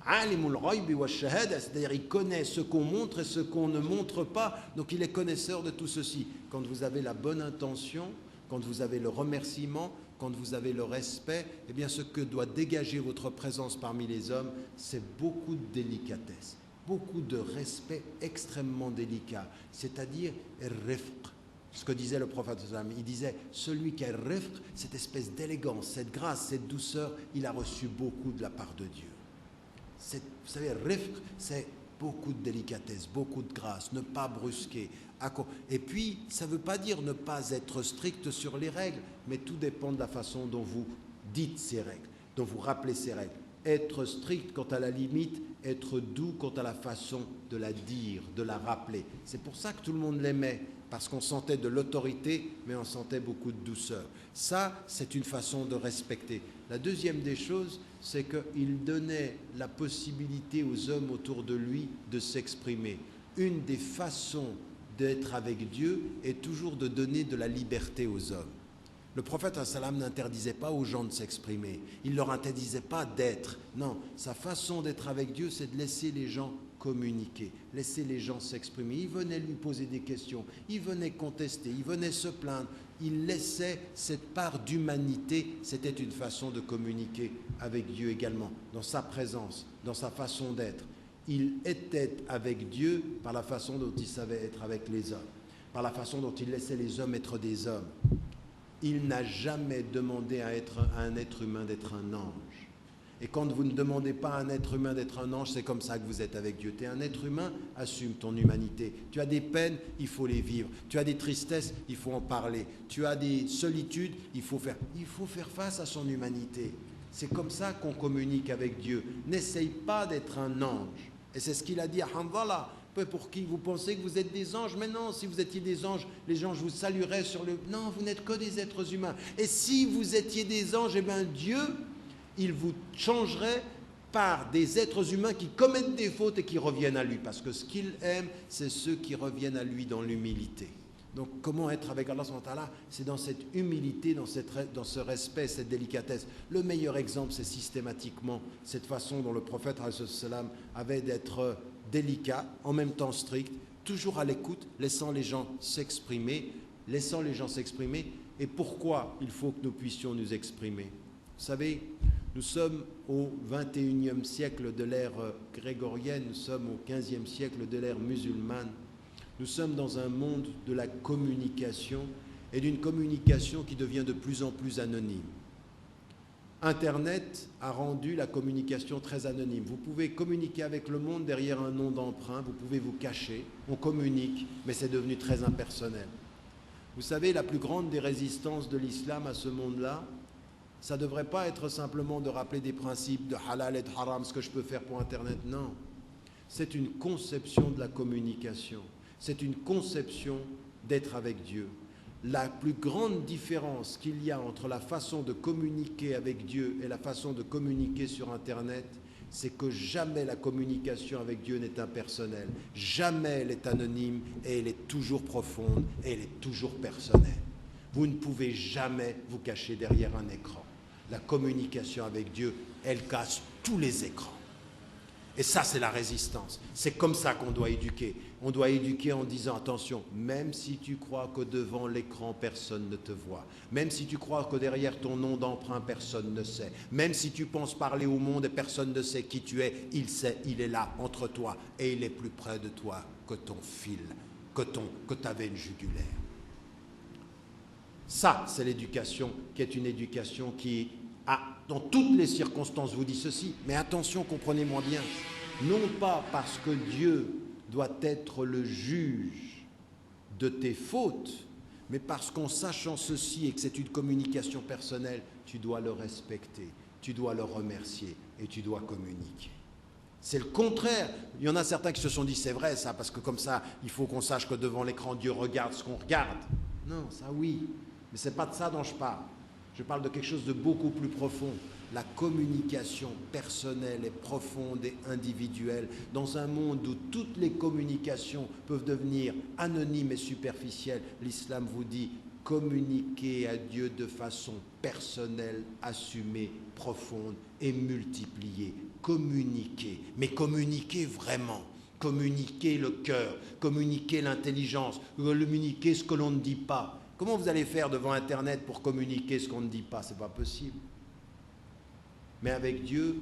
Alimul Ghaybi wa Shahada, c'est-à-dire il connaît ce qu'on montre et ce qu'on ne montre pas. Donc il est connaisseur de tout ceci. Quand vous avez la bonne intention, quand vous avez le remerciement, quand vous avez le respect, eh bien ce que doit dégager votre présence parmi les hommes, c'est beaucoup de délicatesse, beaucoup de respect extrêmement délicat, c'est-à-dire rifq. Ce que disait le prophète, il disait, celui qui a rifq, cette espèce d'élégance, cette grâce, cette douceur, il a reçu beaucoup de la part de Dieu. Vous savez, rifq, c'est beaucoup de délicatesse, beaucoup de grâce, ne pas brusquer. Et puis, ça ne veut pas dire ne pas être strict sur les règles, mais tout dépend de la façon dont vous dites ces règles, dont vous rappelez ces règles. Être strict quant à la limite, être doux quant à la façon de la dire, de la rappeler. C'est pour ça que tout le monde l'aimait, parce qu'on sentait de l'autorité, mais on sentait beaucoup de douceur. Ça, c'est une façon de respecter. La deuxième des choses, c'est qu'il donnait la possibilité aux hommes autour de lui de s'exprimer. Une des façons d'être avec Dieu est toujours de donner de la liberté aux hommes. Le prophète sallam n'interdisait pas aux gens de s'exprimer. Il ne leur interdisait pas d'être. Non, sa façon d'être avec Dieu, c'est de laisser les gens communiquer, laisser les gens s'exprimer. Il venait lui poser des questions, il venait contester, il venait se plaindre. Il laissait cette part d'humanité. C'était une façon de communiquer avec Dieu également, dans sa présence, dans sa façon d'être. Il était avec Dieu par la façon dont il savait être avec les hommes, par la façon dont il laissait les hommes être des hommes. Il n'a jamais demandé à un être humain d'être un ange. Et quand vous ne demandez pas à un être humain d'être un ange, c'est comme ça que vous êtes avec Dieu. Tu es un être humain, assume ton humanité. Tu as des peines, il faut les vivre. Tu as des tristesses, il faut en parler. Tu as des solitudes, il faut faire face à son humanité. C'est comme ça qu'on communique avec Dieu. N'essaye pas d'être un ange. Et c'est ce qu'il a dit à Hanzala. Pour qui vous pensez que vous êtes des anges? Mais non, si vous étiez des anges, les anges vous salueraient sur le... Non, vous n'êtes que des êtres humains. Et si vous étiez des anges, eh bien Dieu, il vous changerait par des êtres humains qui commettent des fautes et qui reviennent à lui. Parce que ce qu'il aime, c'est ceux qui reviennent à lui dans l'humilité. Donc comment être avec Allah subhanahu wa ta'ala? C'est dans cette humilité, dans ce respect, cette délicatesse. Le meilleur exemple, c'est systématiquement cette façon dont le prophète avait d'être délicat, en même temps strict, toujours à l'écoute, laissant les gens s'exprimer. Et pourquoi il faut que nous puissions nous exprimer? Vous savez, nous sommes au 21e siècle de l'ère grégorienne, nous sommes au 15e siècle de l'ère musulmane. Nous sommes dans un monde de la communication et d'une communication qui devient de plus en plus anonyme. Internet a rendu la communication très anonyme. Vous pouvez communiquer avec le monde derrière un nom d'emprunt, vous pouvez vous cacher, on communique, mais c'est devenu très impersonnel. Vous savez, la plus grande des résistances de l'islam à ce monde-là, ça ne devrait pas être simplement de rappeler des principes de halal et de haram, ce que je peux faire pour Internet, non. C'est une conception de la communication, c'est une conception d'être avec Dieu. La plus grande différence qu'il y a entre la façon de communiquer avec Dieu et la façon de communiquer sur Internet, c'est que jamais la communication avec Dieu n'est impersonnelle, jamais elle est anonyme et elle est toujours profonde et elle est toujours personnelle. Vous ne pouvez jamais vous cacher derrière un écran. La communication avec Dieu, elle casse tous les écrans. Et ça, c'est la résistance. C'est comme ça qu'on doit éduquer. On doit éduquer en disant, attention, même si tu crois que devant l'écran, personne ne te voit, même si tu crois que derrière ton nom d'emprunt, personne ne sait, même si tu penses parler au monde et personne ne sait qui tu es, il sait, il est là, entre toi, et il est plus près de toi que ton fil, que ta veine jugulaire. Ça, c'est l'éducation qui est une éducation qui dans toutes les circonstances, vous dit ceci, mais attention, comprenez-moi bien, non pas parce que Dieu doit être le juge de tes fautes, mais parce qu'en sachant ceci et que c'est une communication personnelle, tu dois le respecter, tu dois le remercier et tu dois communiquer. C'est le contraire. Il y en a certains qui se sont dit, c'est vrai ça, parce que comme ça, il faut qu'on sache que devant l'écran, Dieu regarde ce qu'on regarde. Non, ça oui, mais ce n'est pas de ça dont je parle. Je parle de quelque chose de beaucoup plus profond. La communication personnelle et profonde et individuelle dans un monde où toutes les communications peuvent devenir anonymes et superficielles. L'islam vous dit communiquer à Dieu de façon personnelle, assumée, profonde et multipliée. Communiquer, mais communiquer vraiment. Communiquer le cœur, communiquer l'intelligence, communiquer ce que l'on ne dit pas. Comment vous allez faire devant Internet pour communiquer ce qu'on ne dit pas? Ce n'est pas possible. Mais avec Dieu,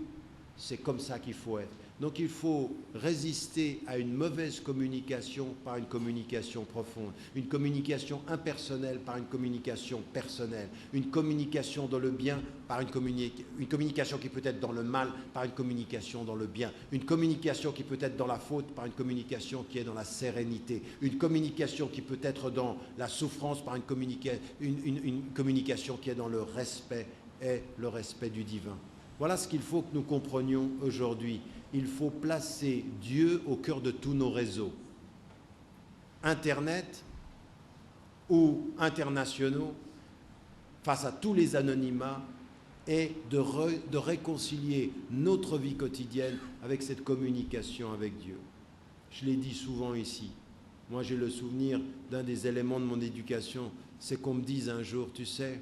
c'est comme ça qu'il faut être. Donc il faut résister à une mauvaise communication par une communication profonde, une communication impersonnelle par une communication personnelle, une communication dans le bien par une communication qui peut être dans le mal par une communication dans le bien, une communication qui peut être dans la faute par une communication qui est dans la sérénité, une communication qui peut être dans la souffrance par une communication qui est dans le respect et le respect du divin. Voilà ce qu'il faut que nous comprenions aujourd'hui. Il faut placer Dieu au cœur de tous nos réseaux, Internet ou internationaux, face à tous les anonymats, et de réconcilier notre vie quotidienne avec cette communication avec Dieu. Je l'ai dit souvent ici. Moi, j'ai le souvenir d'un des éléments de mon éducation, c'est qu'on me dise un jour, tu sais,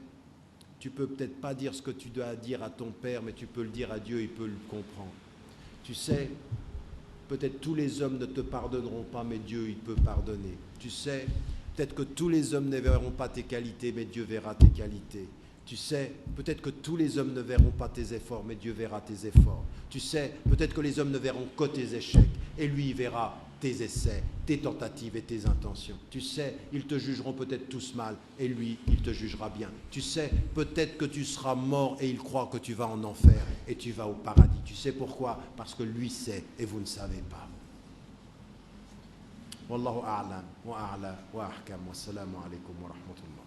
tu peux peut-être pas dire ce que tu dois dire à ton père, mais tu peux le dire à Dieu, il peut le comprendre. Tu sais, peut-être tous les hommes ne te pardonneront pas, mais Dieu, il peut pardonner. Tu sais, peut-être que tous les hommes ne verront pas tes qualités, mais Dieu verra tes qualités. Tu sais, peut-être que tous les hommes ne verront pas tes efforts, mais Dieu verra tes efforts. Tu sais, peut-être que les hommes ne verront que tes échecs, et lui, il verra tes essais, tes tentatives et tes intentions. Tu sais, ils te jugeront peut-être tous mal, et lui, il te jugera bien. Tu sais, peut-être que tu seras mort, et il croit que tu vas en enfer, et tu vas au paradis. Tu sais pourquoi? Parce que lui sait, et vous ne savez pas. Wallahu a'lam, wa a'la, wa ahkam, wa salamu alaykum wa rahmatullah.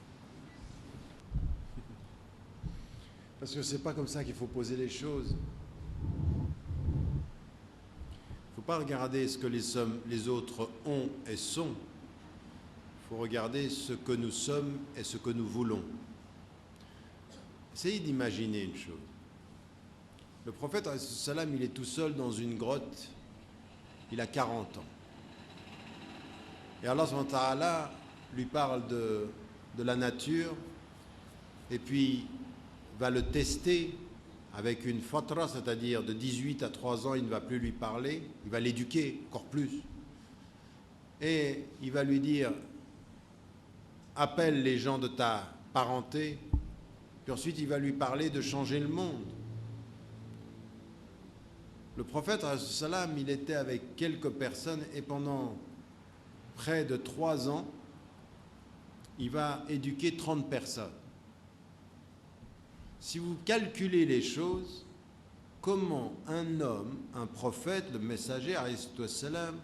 Parce que c'est pas comme ça qu'il faut poser les choses. Il ne faut pas regarder ce que les autres ont et sont. Il faut regarder ce que nous sommes et ce que nous voulons. Essayez d'imaginer une chose. Le prophète, salam, il est tout seul dans une grotte. Il a 40 ans. Et Allah subhanahu wa ta'ala lui parle de la nature et puis va le tester avec une fatra, c'est-à-dire de 18 à 3 ans, il ne va plus lui parler, il va l'éduquer encore plus. Et il va lui dire, appelle les gens de ta parenté, puis ensuite il va lui parler de changer le monde. Le prophète, salam, il était avec quelques personnes et pendant près de 3 ans, il va éduquer 30 personnes. Si vous calculez les choses, comment un homme, un prophète, le messager, salam,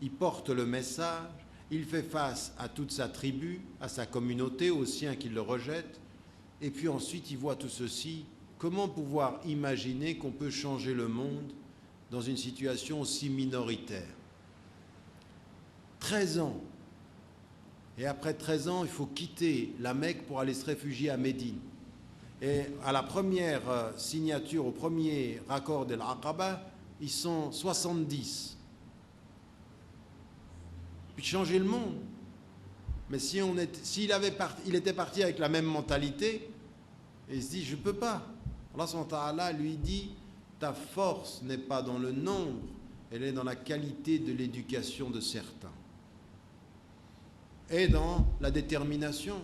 il porte le message, il fait face à toute sa tribu, à sa communauté, aux siens qui le rejettent, et puis ensuite il voit tout ceci. Comment pouvoir imaginer qu'on peut changer le monde dans une situation aussi minoritaire? 13 ans. Et après 13 ans, il faut quitter la Mecque pour aller se réfugier à Médine. Et à la première signature, au premier raccord de l'Aqaba, ils sont 70. Puis changer le monde. Mais si il était parti avec la même mentalité, et il se dit, je ne peux pas. Allah subhanahu wa ta'ala lui dit, ta force n'est pas dans le nombre, elle est dans la qualité de l'éducation de certains. Et dans la détermination.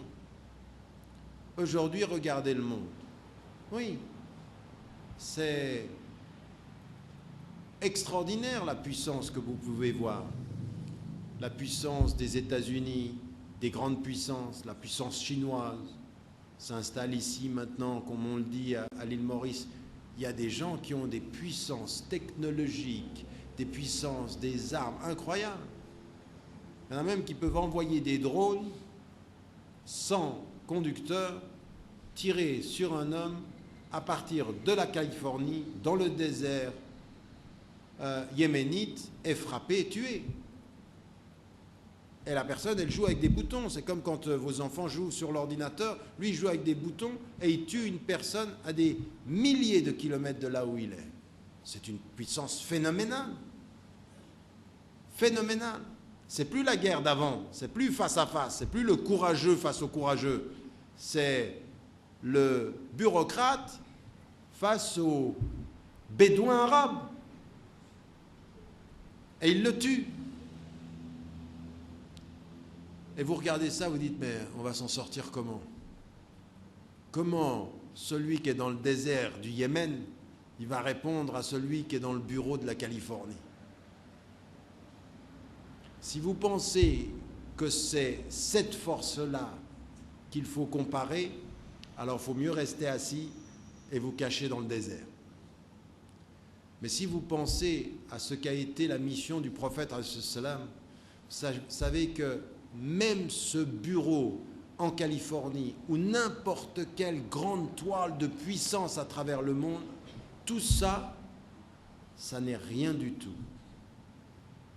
Aujourd'hui, regardez le monde. Oui, c'est extraordinaire la puissance que vous pouvez voir. La puissance des États-Unis, des grandes puissances, la puissance chinoise s'installe ici maintenant, comme on le dit à l'île Maurice. Il y a des gens qui ont des puissances technologiques, des puissances, des armes incroyables. Il y en a même qui peuvent envoyer des drones sans conducteur tirer sur un homme à partir de la Californie, dans le désert yéménite, et frapper et tuer. Et la personne, elle joue avec des boutons. C'est comme quand vos enfants jouent sur l'ordinateur. Lui, il joue avec des boutons et il tue une personne à des milliers de kilomètres de là où il est. C'est une puissance phénoménale. Phénoménale. C'est plus la guerre d'avant, c'est plus face à face, c'est plus le courageux face au courageux. C'est le bureaucrate face au bédouin arabe. Et il le tue. Et vous regardez ça, vous dites, mais on va s'en sortir comment? Comment celui qui est dans le désert du Yémen, il va répondre à celui qui est dans le bureau de la Californie? Si vous pensez que c'est cette force-là qu'il faut comparer, alors il faut mieux rester assis et vous cacher dans le désert. Mais si vous pensez à ce qu'a été la mission du prophète, vous savez que même ce bureau en Californie ou n'importe quelle grande toile de puissance à travers le monde, tout ça, ça n'est rien du tout.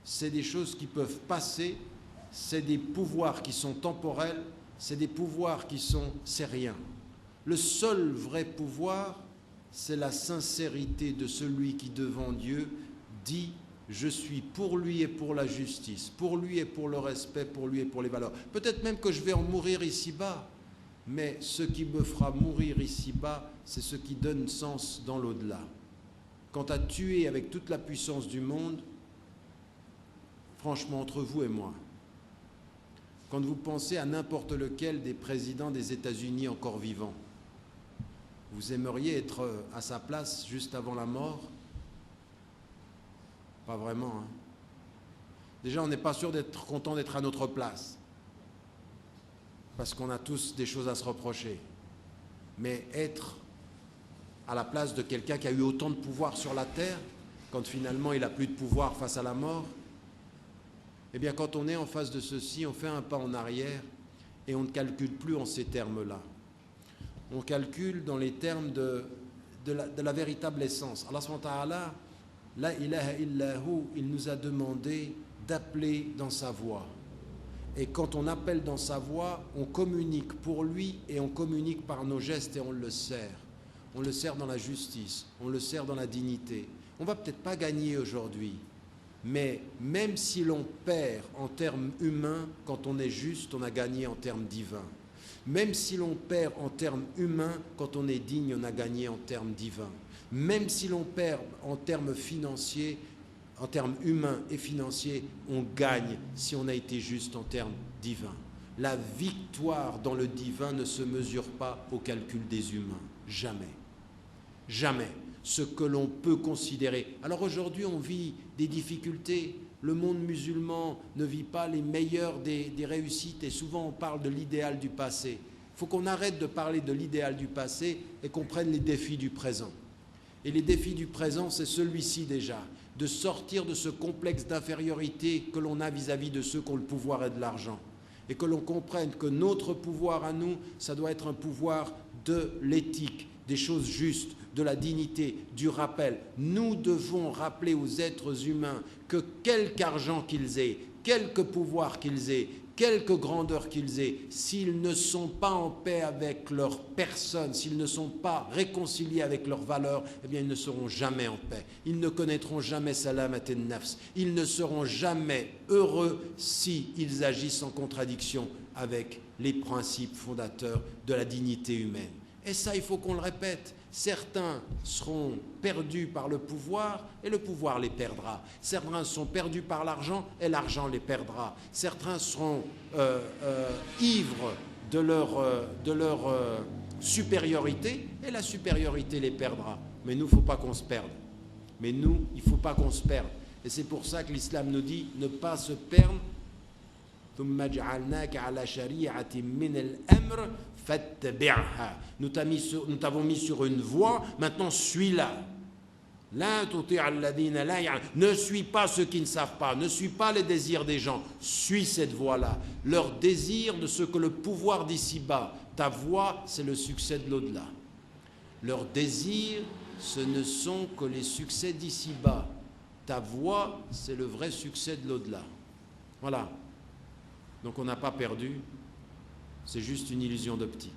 C'est des choses qui peuvent passer, c'est des pouvoirs qui sont temporels, c'est des pouvoirs qui sont... c'est rien. Le seul vrai pouvoir, c'est la sincérité de celui qui, devant Dieu, dit « Je suis pour lui et pour la justice, pour lui et pour le respect, pour lui et pour les valeurs. » Peut-être même que je vais en mourir ici-bas, mais ce qui me fera mourir ici-bas, c'est ce qui donne sens dans l'au-delà. Quant à tuer avec toute la puissance du monde, franchement, entre vous et moi, quand vous pensez à n'importe lequel des présidents des États-Unis encore vivants, vous aimeriez être à sa place juste avant la mort? Pas vraiment. Hein. Déjà, on n'est pas sûr d'être content d'être à notre place, parce qu'on a tous des choses à se reprocher. Mais être à la place de quelqu'un qui a eu autant de pouvoir sur la terre, quand finalement il n'a plus de pouvoir face à la mort, eh bien quand on est en face de ceci, on fait un pas en arrière et on ne calcule plus en ces termes-là. On calcule dans les termes de la véritable essence. Allah subhanahu wa ta'ala, la ilaha illahu, il nous a demandé d'appeler dans sa voix. Et quand on appelle dans sa voix, on communique pour lui et on communique par nos gestes et on le sert. On le sert dans la justice, on le sert dans la dignité. On ne va peut-être pas gagner aujourd'hui, mais même si l'on perd en termes humains, quand on est juste, on a gagné en termes divins. Même si l'on perd en termes humains, quand on est digne, on a gagné en termes divins. Même si l'on perd en termes financiers, en termes humains et financiers, on gagne si on a été juste en termes divins. La victoire dans le divin ne se mesure pas au calcul des humains. Jamais. Jamais. Ce que l'on peut considérer. Alors aujourd'hui, on vit des difficultés. Le monde musulman ne vit pas les meilleures des réussites et souvent on parle de l'idéal du passé. Il faut qu'on arrête de parler de l'idéal du passé et qu'on prenne les défis du présent. Et les défis du présent, c'est celui-ci déjà, de sortir de ce complexe d'infériorité que l'on a vis-à-vis de ceux qui ont le pouvoir et de l'argent. Et que l'on comprenne que notre pouvoir à nous, ça doit être un pouvoir de l'éthique, des choses justes, de la dignité, du rappel. Nous devons rappeler aux êtres humains que quelque argent qu'ils aient, quelque pouvoir qu'ils aient, quelque grandeur qu'ils aient, s'ils ne sont pas en paix avec leur personne, s'ils ne sont pas réconciliés avec leurs valeurs, eh bien ils ne seront jamais en paix. Ils ne connaîtront jamais salamat en-nafs. Ils ne seront jamais heureux s'ils agissent en contradiction avec les principes fondateurs de la dignité humaine. Et ça, il faut qu'on le répète. Certains seront perdus par le pouvoir et le pouvoir les perdra. Certains sont perdus par l'argent et l'argent les perdra. Certains seront ivres de leur supériorité et la supériorité les perdra. Mais nous, il ne faut pas qu'on se perde. Mais nous, il ne faut pas qu'on se perde. Et c'est pour ça que l'islam nous dit ne pas se perdre. Nous t'avons mis sur une voie, maintenant suis-la. Ne suis pas ceux qui ne savent pas, ne suis pas les désirs des gens, suis cette voie-là. Leur désir de ce que le pouvoir d'ici-bas, ta voie, c'est le succès de l'au-delà. Leur désir, ce ne sont que les succès d'ici-bas. Ta voie, c'est le vrai succès de l'au-delà. Voilà. Donc on n'a pas perdu, c'est juste une illusion d'optique.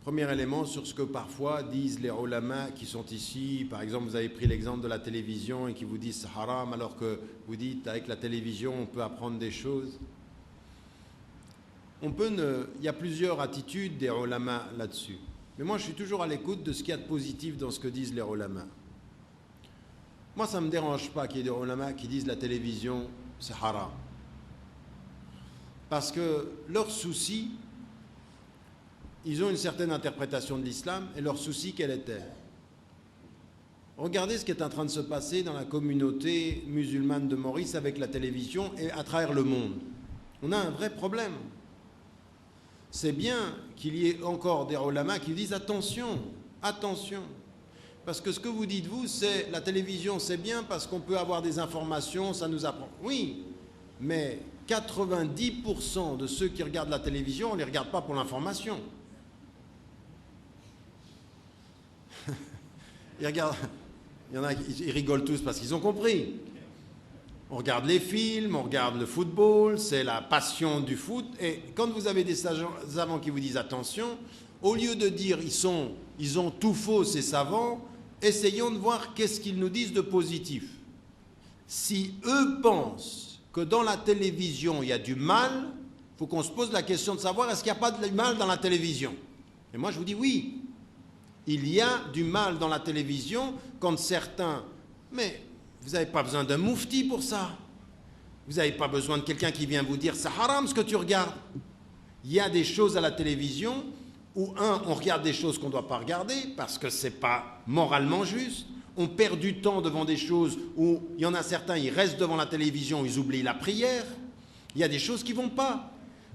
Premier élément sur ce que parfois disent les ulama qui sont ici. Par exemple, vous avez pris l'exemple de la télévision et qui vous disent c'est haram alors que vous dites avec la télévision on peut apprendre des choses. Il y a plusieurs attitudes des ulama là-dessus. Mais moi je suis toujours à l'écoute de ce qu'il y a de positif dans ce que disent les ulama. Moi, ça ne me dérange pas qu'il y ait des ulama qui disent la télévision, c'est haram. Parce que leur souci, ils ont une certaine interprétation de l'islam, et leur souci, quelle était? Regardez ce qui est en train de se passer dans la communauté musulmane de Maurice avec la télévision et à travers le monde. On a un vrai problème. C'est bien qu'il y ait encore des ulama qui disent attention, attention. Parce que ce que vous dites, vous, c'est la télévision, c'est bien parce qu'on peut avoir des informations, ça nous apprend. Oui, mais 90% de ceux qui regardent la télévision, on ne les regarde pas pour l'information. Ils regardent, il y en a, ils rigolent tous parce qu'ils ont compris. On regarde les films, on regarde le football, c'est la passion du foot. Et quand vous avez des savants qui vous disent attention, au lieu de dire ils ont tout faux ces savants, essayons de voir qu'est-ce qu'ils nous disent de positif. Si eux pensent que dans la télévision il y a du mal, il faut qu'on se pose la question de savoir est-ce qu'il n'y a pas de mal dans la télévision. Et moi je vous dis oui, il y a du mal dans la télévision quand certains... Mais vous n'avez pas besoin d'un moufti pour ça. Vous n'avez pas besoin de quelqu'un qui vient vous dire c'est haram ce que tu regardes. Il y a des choses à la télévision où, on regarde des choses qu'on ne doit pas regarder parce que ce n'est pas moralement juste. On perd du temps devant des choses où il y en a certains, ils restent devant la télévision, ils oublient la prière. Il y a des choses qui ne vont pas.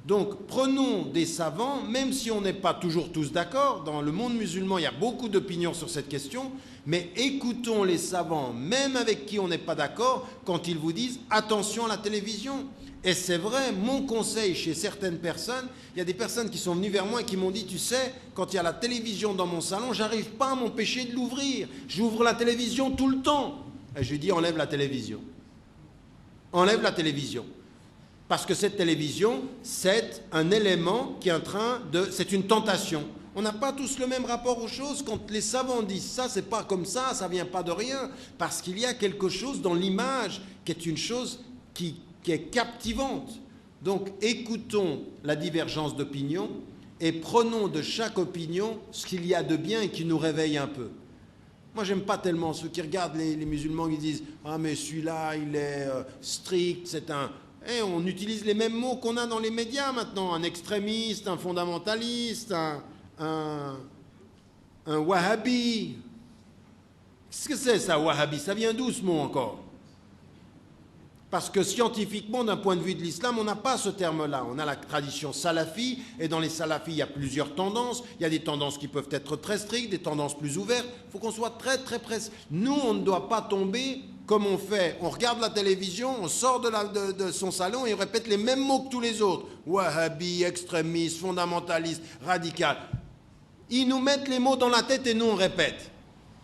Donc prenons des savants, même si on n'est pas toujours tous d'accord. Dans le monde musulman, il y a beaucoup d'opinions sur cette question. Mais écoutons les savants, même avec qui on n'est pas d'accord, quand ils vous disent attention à la télévision. Et c'est vrai, mon conseil chez certaines personnes, il y a des personnes qui sont venues vers moi et qui m'ont dit, tu sais, quand il y a la télévision dans mon salon, j'arrive pas à m'empêcher de l'ouvrir. J'ouvre la télévision tout le temps. Et je lui dis, enlève la télévision. Enlève la télévision. Parce que cette télévision, c'est un élément qui est en train de... C'est une tentation. On n'a pas tous le même rapport aux choses. Quand les savants disent ça, c'est pas comme ça ne vient pas de rien. Parce qu'il y a quelque chose dans l'image qui est une chose qui est captivante. Donc écoutons la divergence d'opinion et prenons de chaque opinion ce qu'il y a de bien et qui nous réveille un peu. Moi, j'aime pas tellement ceux qui regardent les musulmans qui disent « Ah, mais celui-là, il est strict, c'est un... » Et on utilise les mêmes mots qu'on a dans les médias maintenant. Un extrémiste, un fondamentaliste, un wahhabi. Qu'est-ce que c'est ça, wahhabi? Ça vient d'où ce mot encore? Parce que scientifiquement, d'un point de vue de l'islam, on n'a pas ce terme-là. On a la tradition salafi, et dans les salafis, il y a plusieurs tendances. Il y a des tendances qui peuvent être très strictes, des tendances plus ouvertes. Il faut qu'on soit très, très précis. Nous, on ne doit pas tomber comme on fait. On regarde la télévision, on sort de son salon et on répète les mêmes mots que tous les autres. Wahhabi, extrémiste, fondamentaliste, radical. Ils nous mettent les mots dans la tête et nous, on répète.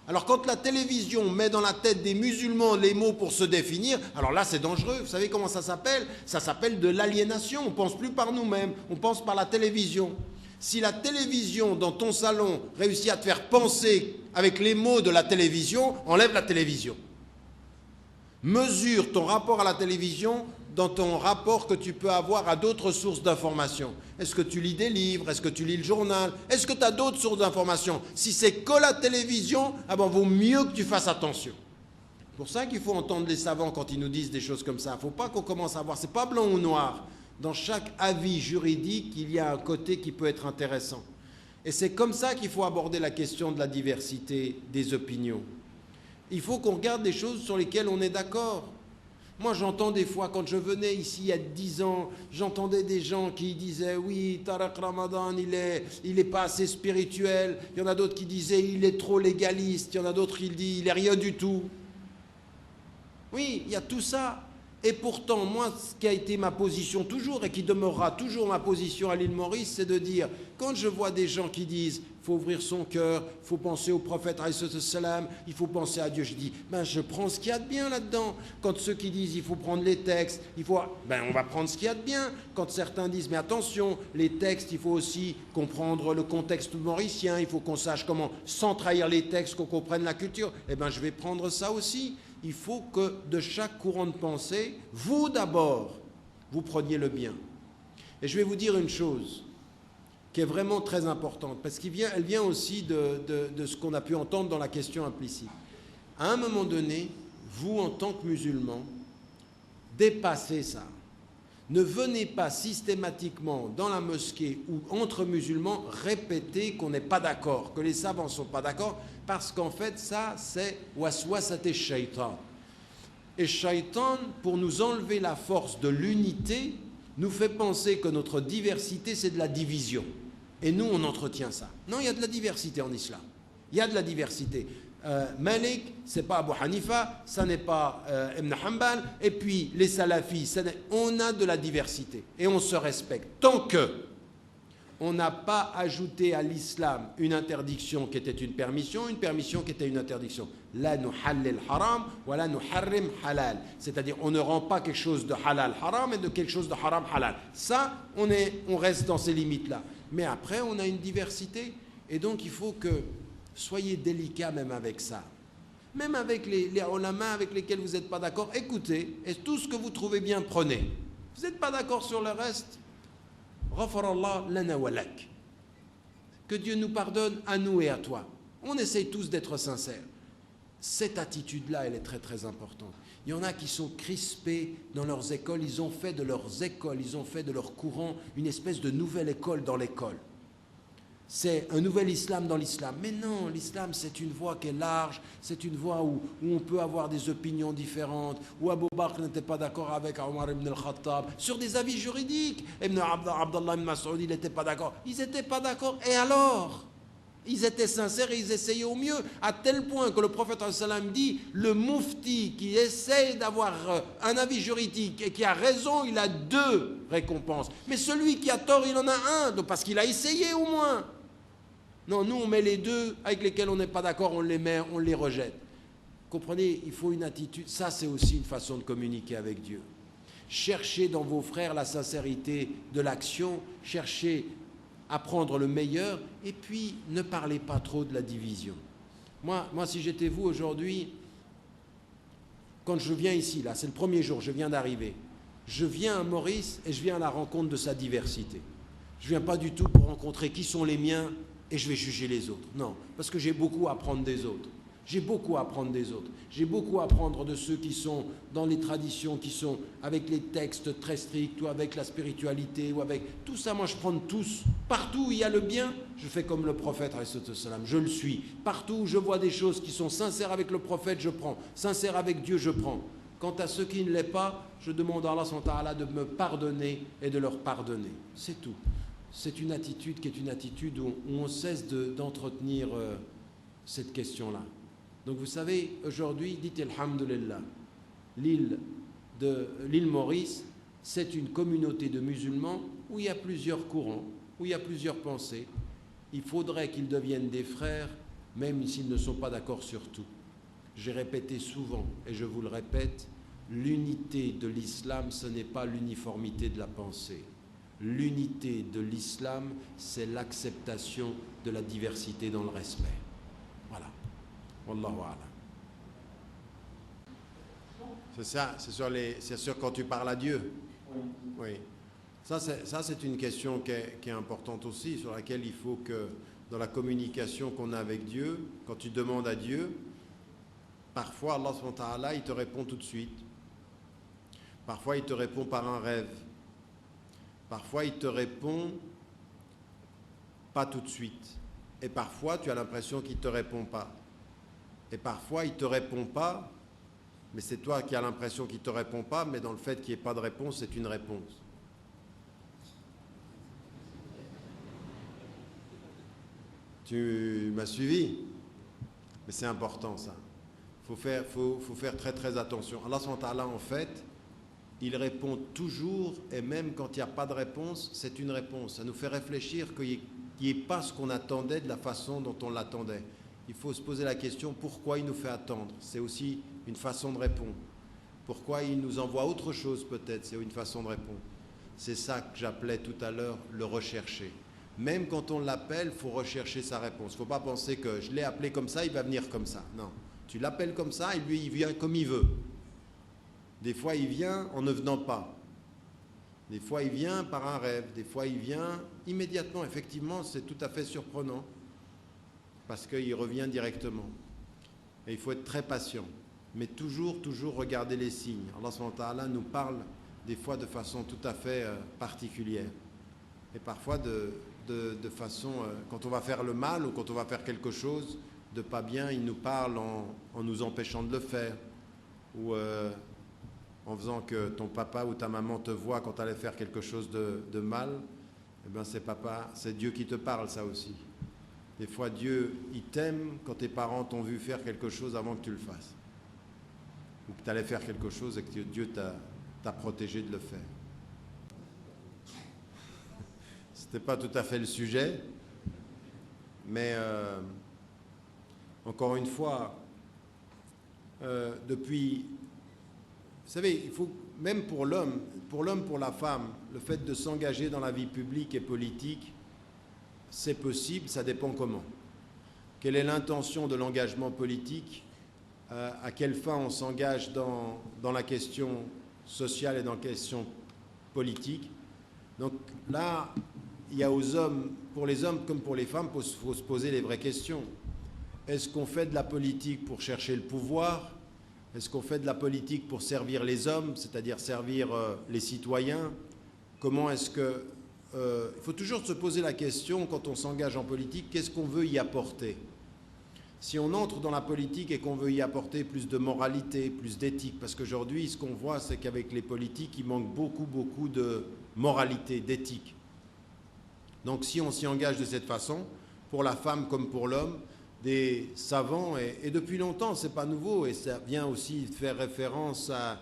Alors quand la télévision met dans la tête des musulmans les mots pour se définir, alors là c'est dangereux. Vous savez comment ça s'appelle? Ça s'appelle de l'aliénation. On ne pense plus par nous-mêmes, on pense par la télévision. Si la télévision dans ton salon réussit à te faire penser avec les mots de la télévision, enlève la télévision. Mesure ton rapport à la télévision dans ton rapport que tu peux avoir à d'autres sources d'informations. Est-ce que tu lis des livres? Est-ce que tu lis le journal? Est-ce que tu as d'autres sources d'informations? Si c'est que la télévision, vaut mieux que tu fasses attention. C'est pour ça qu'il faut entendre les savants quand ils nous disent des choses comme ça. Il ne faut pas qu'on commence à voir, c'est pas blanc ou noir. Dans chaque avis juridique, il y a un côté qui peut être intéressant. Et c'est comme ça qu'il faut aborder la question de la diversité des opinions. Il faut qu'on regarde des choses sur lesquelles on est d'accord. Moi, j'entends des fois, quand je venais ici il y a 10 ans, j'entendais des gens qui disaient « Oui, Tariq Ramadan, il est pas assez spirituel. » Il y en a d'autres qui disaient « Il est trop légaliste. » Il y en a d'autres qui disent « Il n'est rien du tout. » Oui, il y a tout ça. Et pourtant, moi, ce qui a été ma position toujours et qui demeurera toujours ma position à l'île Maurice, c'est de dire, quand je vois des gens qui disent il faut ouvrir son cœur, il faut penser au prophète, il faut penser à Dieu, je dis, je prends ce qu'il y a de bien là-dedans. Quand ceux qui disent il faut prendre les textes, on va prendre ce qu'il y a de bien. Quand certains disent, mais attention, les textes, il faut aussi comprendre le contexte mauricien, il faut qu'on sache comment, sans trahir les textes, qu'on comprenne la culture, je vais prendre ça aussi. Il faut que de chaque courant de pensée, vous d'abord, vous preniez le bien. Et je vais vous dire une chose qui est vraiment très importante, parce qu'elle vient aussi de ce qu'on a pu entendre dans la question implicite. À un moment donné, vous en tant que musulmans, dépassez ça. Ne venez pas systématiquement dans la mosquée ou entre musulmans répéter qu'on n'est pas d'accord, que les savants ne sont pas d'accord, parce qu'en fait ça c'est waswasat ash-shaytan. Et shaytan, pour nous enlever la force de l'unité, nous fait penser que notre diversité c'est de la division. Et nous on entretient ça. Non, il y a de la diversité en islam. Il y a de la diversité. Malik, c'est pas Abu Hanifa, ça n'est pas Ibn Hanbal, et puis les salafis, on a de la diversité et on se respecte. Tant que on n'a pas ajouté à l'islam une interdiction qui était une permission qui était une interdiction. La nuhallil haram, wa la nuharrim halal. C'est-à-dire, on ne rend pas quelque chose de halal haram et de quelque chose de haram halal. Ça, on reste dans ces limites-là. Mais après, on a une diversité, et donc il faut que soyez délicats même avec ça. Même avec les ulama avec lesquels vous n'êtes pas d'accord, écoutez, et tout ce que vous trouvez bien, prenez. Vous n'êtes pas d'accord sur le reste, Ghafarallah lana wa lak. Que Dieu nous pardonne à nous et à toi. On essaye tous d'être sincères. Cette attitude-là, elle est très très importante. Il y en a qui sont crispés dans leurs écoles, ils ont fait de leurs écoles, ils ont fait de leur courant une espèce de nouvelle école dans l'école. C'est un nouvel islam dans l'islam. Mais non, l'islam c'est une voie qui est large, c'est une voie où on peut avoir des opinions différentes, où Abu Bakr n'était pas d'accord avec Omar ibn al-Khattab, sur des avis juridiques. Abdallah ibn Mas'ud, il n'était pas d'accord. Ils n'étaient pas d'accord, et alors ? Ils étaient sincères et ils essayaient au mieux, à tel point que le prophète sallam dit, le mufti qui essaye d'avoir un avis juridique et qui a raison, il a 2 récompenses. Mais celui qui a tort, il en a 1, donc parce qu'il a essayé au moins. Non, nous on met les 2 avec lesquels on n'est pas d'accord, on les met, on les rejette. Comprenez, il faut une attitude, ça c'est aussi une façon de communiquer avec Dieu. Cherchez dans vos frères la sincérité de l'action, cherchez à prendre le meilleur, et puis ne parlez pas trop de la division. Moi si j'étais vous aujourd'hui, quand je viens ici, là c'est le premier jour, je viens d'arriver, je viens à Maurice et je viens à la rencontre de sa diversité. Je ne viens pas du tout pour rencontrer qui sont les miens et je vais juger les autres. Non, parce que j'ai beaucoup à apprendre des autres. J'ai beaucoup à apprendre des autres. J'ai beaucoup à apprendre de ceux qui sont dans les traditions, qui sont avec les textes très stricts, ou avec la spiritualité, ou avec tout ça. Moi, je prends tous. Partout où il y a le bien, je fais comme le prophète, je le suis. Partout où je vois des choses qui sont sincères avec le prophète, je prends. Sincères avec Dieu, je prends. Quant à ceux qui ne l'est pas, je demande à Allah subhanahu wa ta'ala de me pardonner et de leur pardonner. C'est tout. C'est une attitude qui est une attitude où on cesse d'entretenir cette question-là. Donc vous savez, aujourd'hui, dites Alhamdulillah, l'île Maurice, c'est une communauté de musulmans où il y a plusieurs courants, où il y a plusieurs pensées. Il faudrait qu'ils deviennent des frères, même s'ils ne sont pas d'accord sur tout. J'ai répété souvent, et je vous le répète, l'unité de l'islam, ce n'est pas l'uniformité de la pensée. L'unité de l'islam, c'est l'acceptation de la diversité dans le respect. Voilà. Wallahu a'lam. C'est ça, c'est sûr quand tu parles à Dieu. Oui. Ça c'est une question qui est importante aussi, sur laquelle il faut que, dans la communication qu'on a avec Dieu, quand tu demandes à Dieu, parfois Allah subhanahu wa ta'ala, il te répond tout de suite. Parfois il te répond par un rêve. Parfois il te répond pas tout de suite. Et parfois tu as l'impression qu'il ne te répond pas. Et parfois il ne te répond pas, mais c'est toi qui as l'impression qu'il ne te répond pas, mais dans le fait qu'il n'y ait pas de réponse, c'est une réponse. Tu m'as suivi? Mais c'est important ça. Faut faire très très attention. Allah subhanahu wa ta'ala, en fait, il répond toujours, et même quand il n'y a pas de réponse, c'est une réponse. Ça nous fait réfléchir qu'il n'y ait pas ce qu'on attendait de la façon dont on l'attendait. Il faut se poser la question, pourquoi il nous fait attendre? C'est aussi une façon de répondre. Pourquoi il nous envoie autre chose peut-être? C'est une façon de répondre. C'est ça que j'appelais tout à l'heure le rechercher. Même quand on l'appelle, il faut rechercher sa réponse. Il ne faut pas penser que je l'ai appelé comme ça, il va venir comme ça. Non, tu l'appelles comme ça et lui, il vient comme il veut. Des fois, il vient en ne venant pas. Des fois, il vient par un rêve. Des fois, il vient immédiatement. Effectivement, c'est tout à fait surprenant parce qu'il revient directement. Et il faut être très patient. mais toujours regarder les signes. Allah subhanahu wa ta'ala nous parle des fois de façon tout à fait particulière. Et parfois de façon, quand on va faire le mal ou quand on va faire quelque chose de pas bien, il nous parle en nous empêchant de le faire. Ou en faisant que ton papa ou ta maman te voit quand tu allais faire quelque chose de mal, eh bien c'est Dieu qui te parle, ça aussi. Des fois, Dieu, il t'aime quand tes parents t'ont vu faire quelque chose avant que tu le fasses. Ou que tu allais faire quelque chose et que Dieu t'a protégé de le faire. Ce n'était pas tout à fait le sujet, mais encore une fois, depuis... Vous savez, il faut, même pour l'homme, pour la femme, le fait de s'engager dans la vie publique et politique, c'est possible, ça dépend comment. Quelle est l'intention de l'engagement politique? À quelle fin on s'engage dans la question sociale et dans la question politique? Donc là, il y a aux hommes, pour les hommes comme pour les femmes, il faut se poser les vraies questions. Est-ce qu'on fait de la politique pour chercher le pouvoir? Est-ce qu'on fait de la politique pour servir les hommes, c'est-à-dire servir les citoyens? Comment est-ce que... il faut toujours se poser la question, quand on s'engage en politique, qu'est-ce qu'on veut y apporter? Si on entre dans la politique et qu'on veut y apporter plus de moralité, plus d'éthique, parce qu'aujourd'hui, ce qu'on voit, c'est qu'avec les politiques, il manque beaucoup de moralité, d'éthique. Donc si on s'y engage de cette façon, pour la femme comme pour l'homme, des savants, et depuis longtemps, c'est pas nouveau, et ça vient aussi faire référence à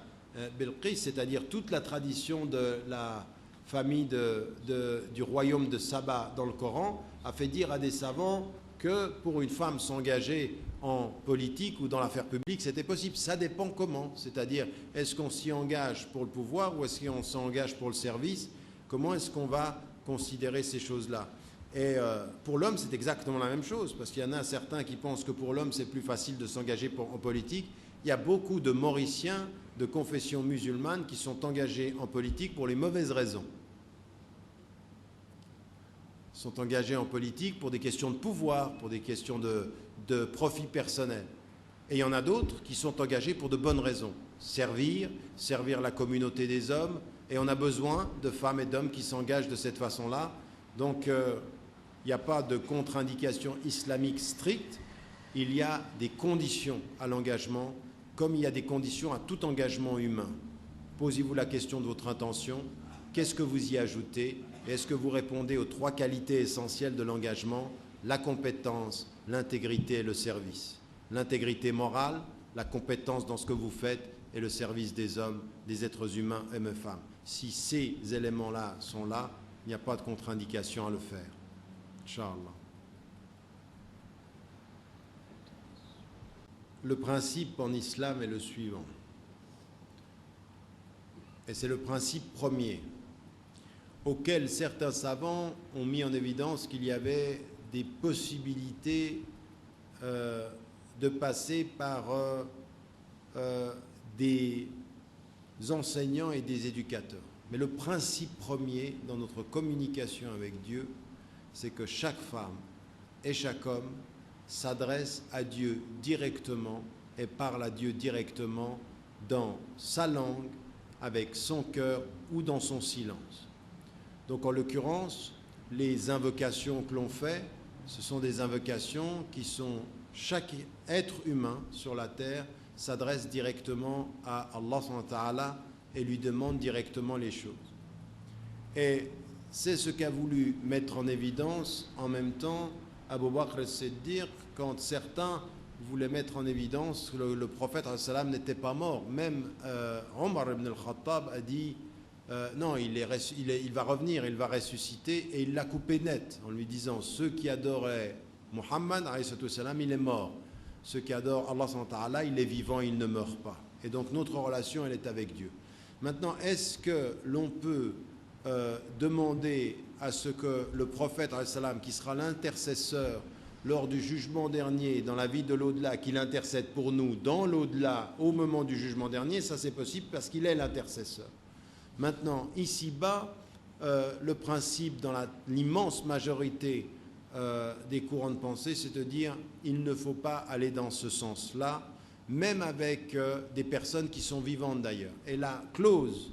Bilqis, c'est-à-dire toute la tradition de la famille du royaume de Saba dans le Coran, a fait dire à des savants que pour une femme s'engager en politique ou dans l'affaire publique, c'était possible. Ça dépend comment, c'est-à-dire est-ce qu'on s'y engage pour le pouvoir ou est-ce qu'on s'engage pour le service? Comment est-ce qu'on va considérer ces choses-là? Et pour l'homme, c'est exactement la même chose, parce qu'il y en a certains qui pensent que pour l'homme, c'est plus facile de s'engager en politique. Il y a beaucoup de Mauriciens de confession musulmane qui sont engagés en politique pour les mauvaises raisons. Ils sont engagés en politique pour des questions de pouvoir, pour des questions de profit personnel. Et il y en a d'autres qui sont engagés pour de bonnes raisons. Servir la communauté des hommes. Et on a besoin de femmes et d'hommes qui s'engagent de cette façon-là. Donc, il n'y a pas de contre-indication islamique stricte. Il y a des conditions à l'engagement, comme il y a des conditions à tout engagement humain. Posez-vous la question de votre intention. Qu'est-ce que vous y ajoutez? Est-ce que vous répondez aux 3 qualités essentielles de l'engagement? La compétence, l'intégrité et le service. L'intégrité morale, la compétence dans ce que vous faites et le service des hommes, des êtres humains et des femmes. Si ces éléments-là sont là, il n'y a pas de contre-indication à le faire. Inch'Allah. Le principe en islam est le suivant. Et c'est le principe premier, auquel certains savants ont mis en évidence qu'il y avait des possibilités de passer par des enseignants et des éducateurs. Mais le principe premier dans notre communication avec Dieu, c'est que chaque femme et chaque homme s'adresse à Dieu directement et parle à Dieu directement dans sa langue, avec son cœur ou dans son silence. Donc en l'occurrence, les invocations que l'on fait, ce sont des invocations qui sont, chaque être humain sur la terre s'adresse directement à Allah subhanahu wa ta'ala et lui demande directement les choses. Et c'est ce qu'a voulu mettre en évidence en même temps Abu Bakr as-Siddiq quand certains voulaient mettre en évidence que le prophète n'était pas mort. Même Omar ibn al-Khattab a dit non, il va revenir, il va ressusciter, et il l'a coupé net en lui disant ceux qui adoraient Muhammad, il est mort. Ceux qui adorent Allah, il est vivant, il ne meurt pas. Et donc notre relation, elle est avec Dieu. Maintenant, est-ce que l'on peut demander à ce que le prophète, qui sera l'intercesseur lors du jugement dernier, dans la vie de l'au-delà, qu'il intercède pour nous dans l'au-delà, au moment du jugement dernier, ça c'est possible parce qu'il est l'intercesseur. Maintenant, ici-bas, le principe dans l'immense majorité des courants de pensée, c'est de dire il ne faut pas aller dans ce sens-là, même avec des personnes qui sont vivantes d'ailleurs. Et la clause,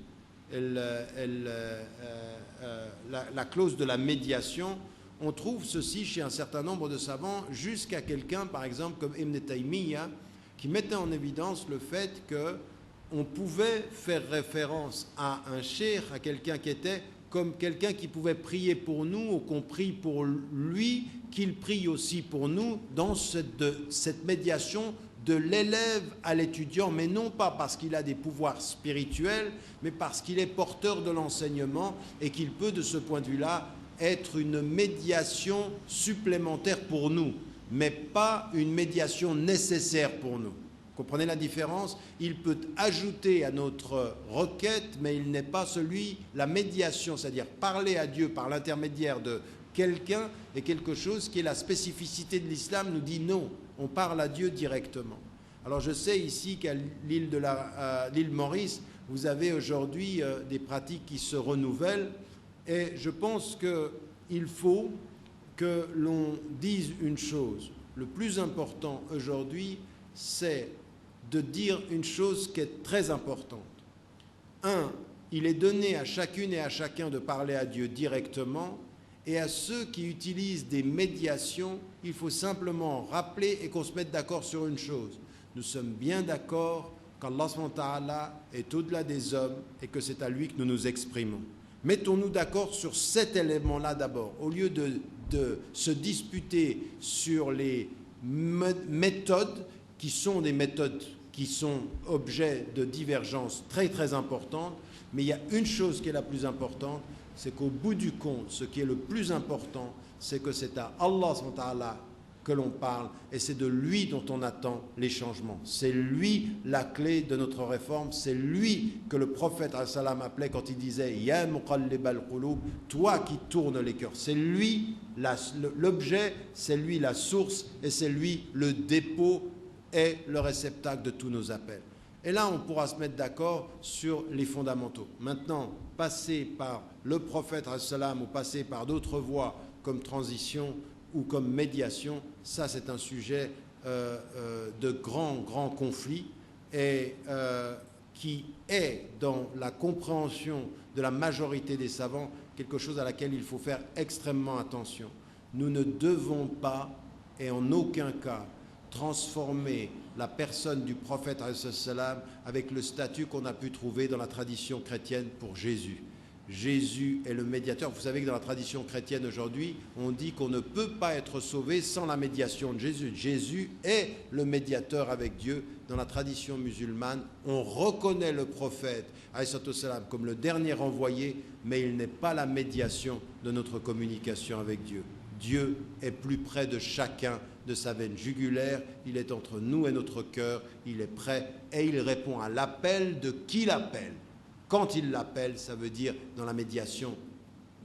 la clause de la médiation, on trouve ceci chez un certain nombre de savants, jusqu'à quelqu'un, par exemple, comme Ibn Taymiyyah, qui mettait en évidence le fait qu'on pouvait faire référence à un cheikh, à quelqu'un qui était comme quelqu'un qui pouvait prier pour nous, ou qu'on prie pour lui, qu'il prie aussi pour nous, dans cette médiation de l'élève à l'étudiant, mais non pas parce qu'il a des pouvoirs spirituels, mais parce qu'il est porteur de l'enseignement et qu'il peut, de ce point de vue-là, être une médiation supplémentaire pour nous, mais pas une médiation nécessaire pour nous. Comprenez la différence? Il peut ajouter à notre requête, mais il n'est pas la médiation, c'est-à-dire parler à Dieu par l'intermédiaire de quelqu'un, est quelque chose qui est la spécificité de l'islam, nous dit non, on parle à Dieu directement. Alors je sais ici qu'à l'île Maurice, vous avez aujourd'hui des pratiques qui se renouvellent, et je pense qu'il faut que l'on dise une chose. Le plus important aujourd'hui, c'est de dire une chose qui est très importante. Il est donné à chacune et à chacun de parler à Dieu directement, et à ceux qui utilisent des médiations, il faut simplement rappeler et qu'on se mette d'accord sur une chose. Nous sommes bien d'accord qu'Allah subhanahu wa ta'ala est au-delà des hommes et que c'est à lui que nous nous exprimons. Mettons-nous d'accord sur cet élément-là d'abord, au lieu de se disputer sur les méthodes qui sont des méthodes qui sont objets de divergences très très importantes, mais il y a une chose qui est la plus importante, c'est qu'au bout du compte, ce qui est le plus important, c'est que c'est à Allah subhanahu wa ta'ala que l'on parle, et c'est de lui dont on attend les changements. C'est lui la clé de notre réforme, c'est lui que le prophète salam appelait quand il disait « Ya muqallib al-qulub » toi qui tournes les cœurs. C'est lui l'objet, c'est lui la source, et c'est lui le dépôt et le réceptacle de tous nos appels. Et là, on pourra se mettre d'accord sur les fondamentaux. Maintenant, passer par le prophète salam ou passer par d'autres voies comme transition ou comme médiation, ça c'est un sujet de grand conflit et qui est dans la compréhension de la majorité des savants quelque chose à laquelle il faut faire extrêmement attention. Nous ne devons pas et en aucun cas transformer la personne du prophète salam avec le statut qu'on a pu trouver dans la tradition chrétienne pour Jésus. Jésus est le médiateur. Vous savez que dans la tradition chrétienne aujourd'hui, on dit qu'on ne peut pas être sauvé sans la médiation de Jésus. Jésus est le médiateur avec Dieu. Dans la tradition musulmane, on reconnaît le prophète comme le dernier envoyé, mais il n'est pas la médiation de notre communication avec Dieu. Dieu est plus près de chacun de sa veine jugulaire, il est entre nous et notre cœur, il est prêt et il répond à l'appel de qui l'appelle. Quand il l'appelle, ça veut dire dans la médiation,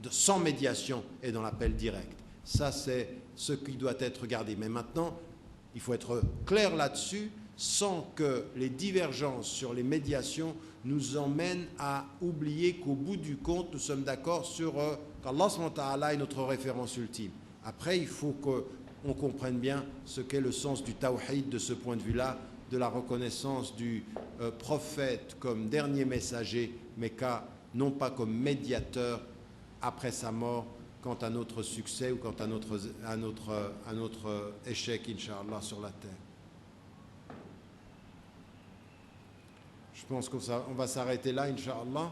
sans médiation et dans l'appel direct. Ça, c'est ce qui doit être gardé. Mais maintenant, il faut être clair là-dessus, sans que les divergences sur les médiations nous emmènent à oublier qu'au bout du compte, nous sommes d'accord sur qu'Allah subhanahu wa ta'ala est notre référence ultime. Après, il faut qu'on comprenne bien ce qu'est le sens du tawhid de ce point de vue-là, de la reconnaissance du prophète comme dernier messager, mais non pas comme médiateur après sa mort, quant à notre succès ou quant à notre échec, Inch'Allah, sur la terre. Je pense qu'on va s'arrêter là, Inch'Allah.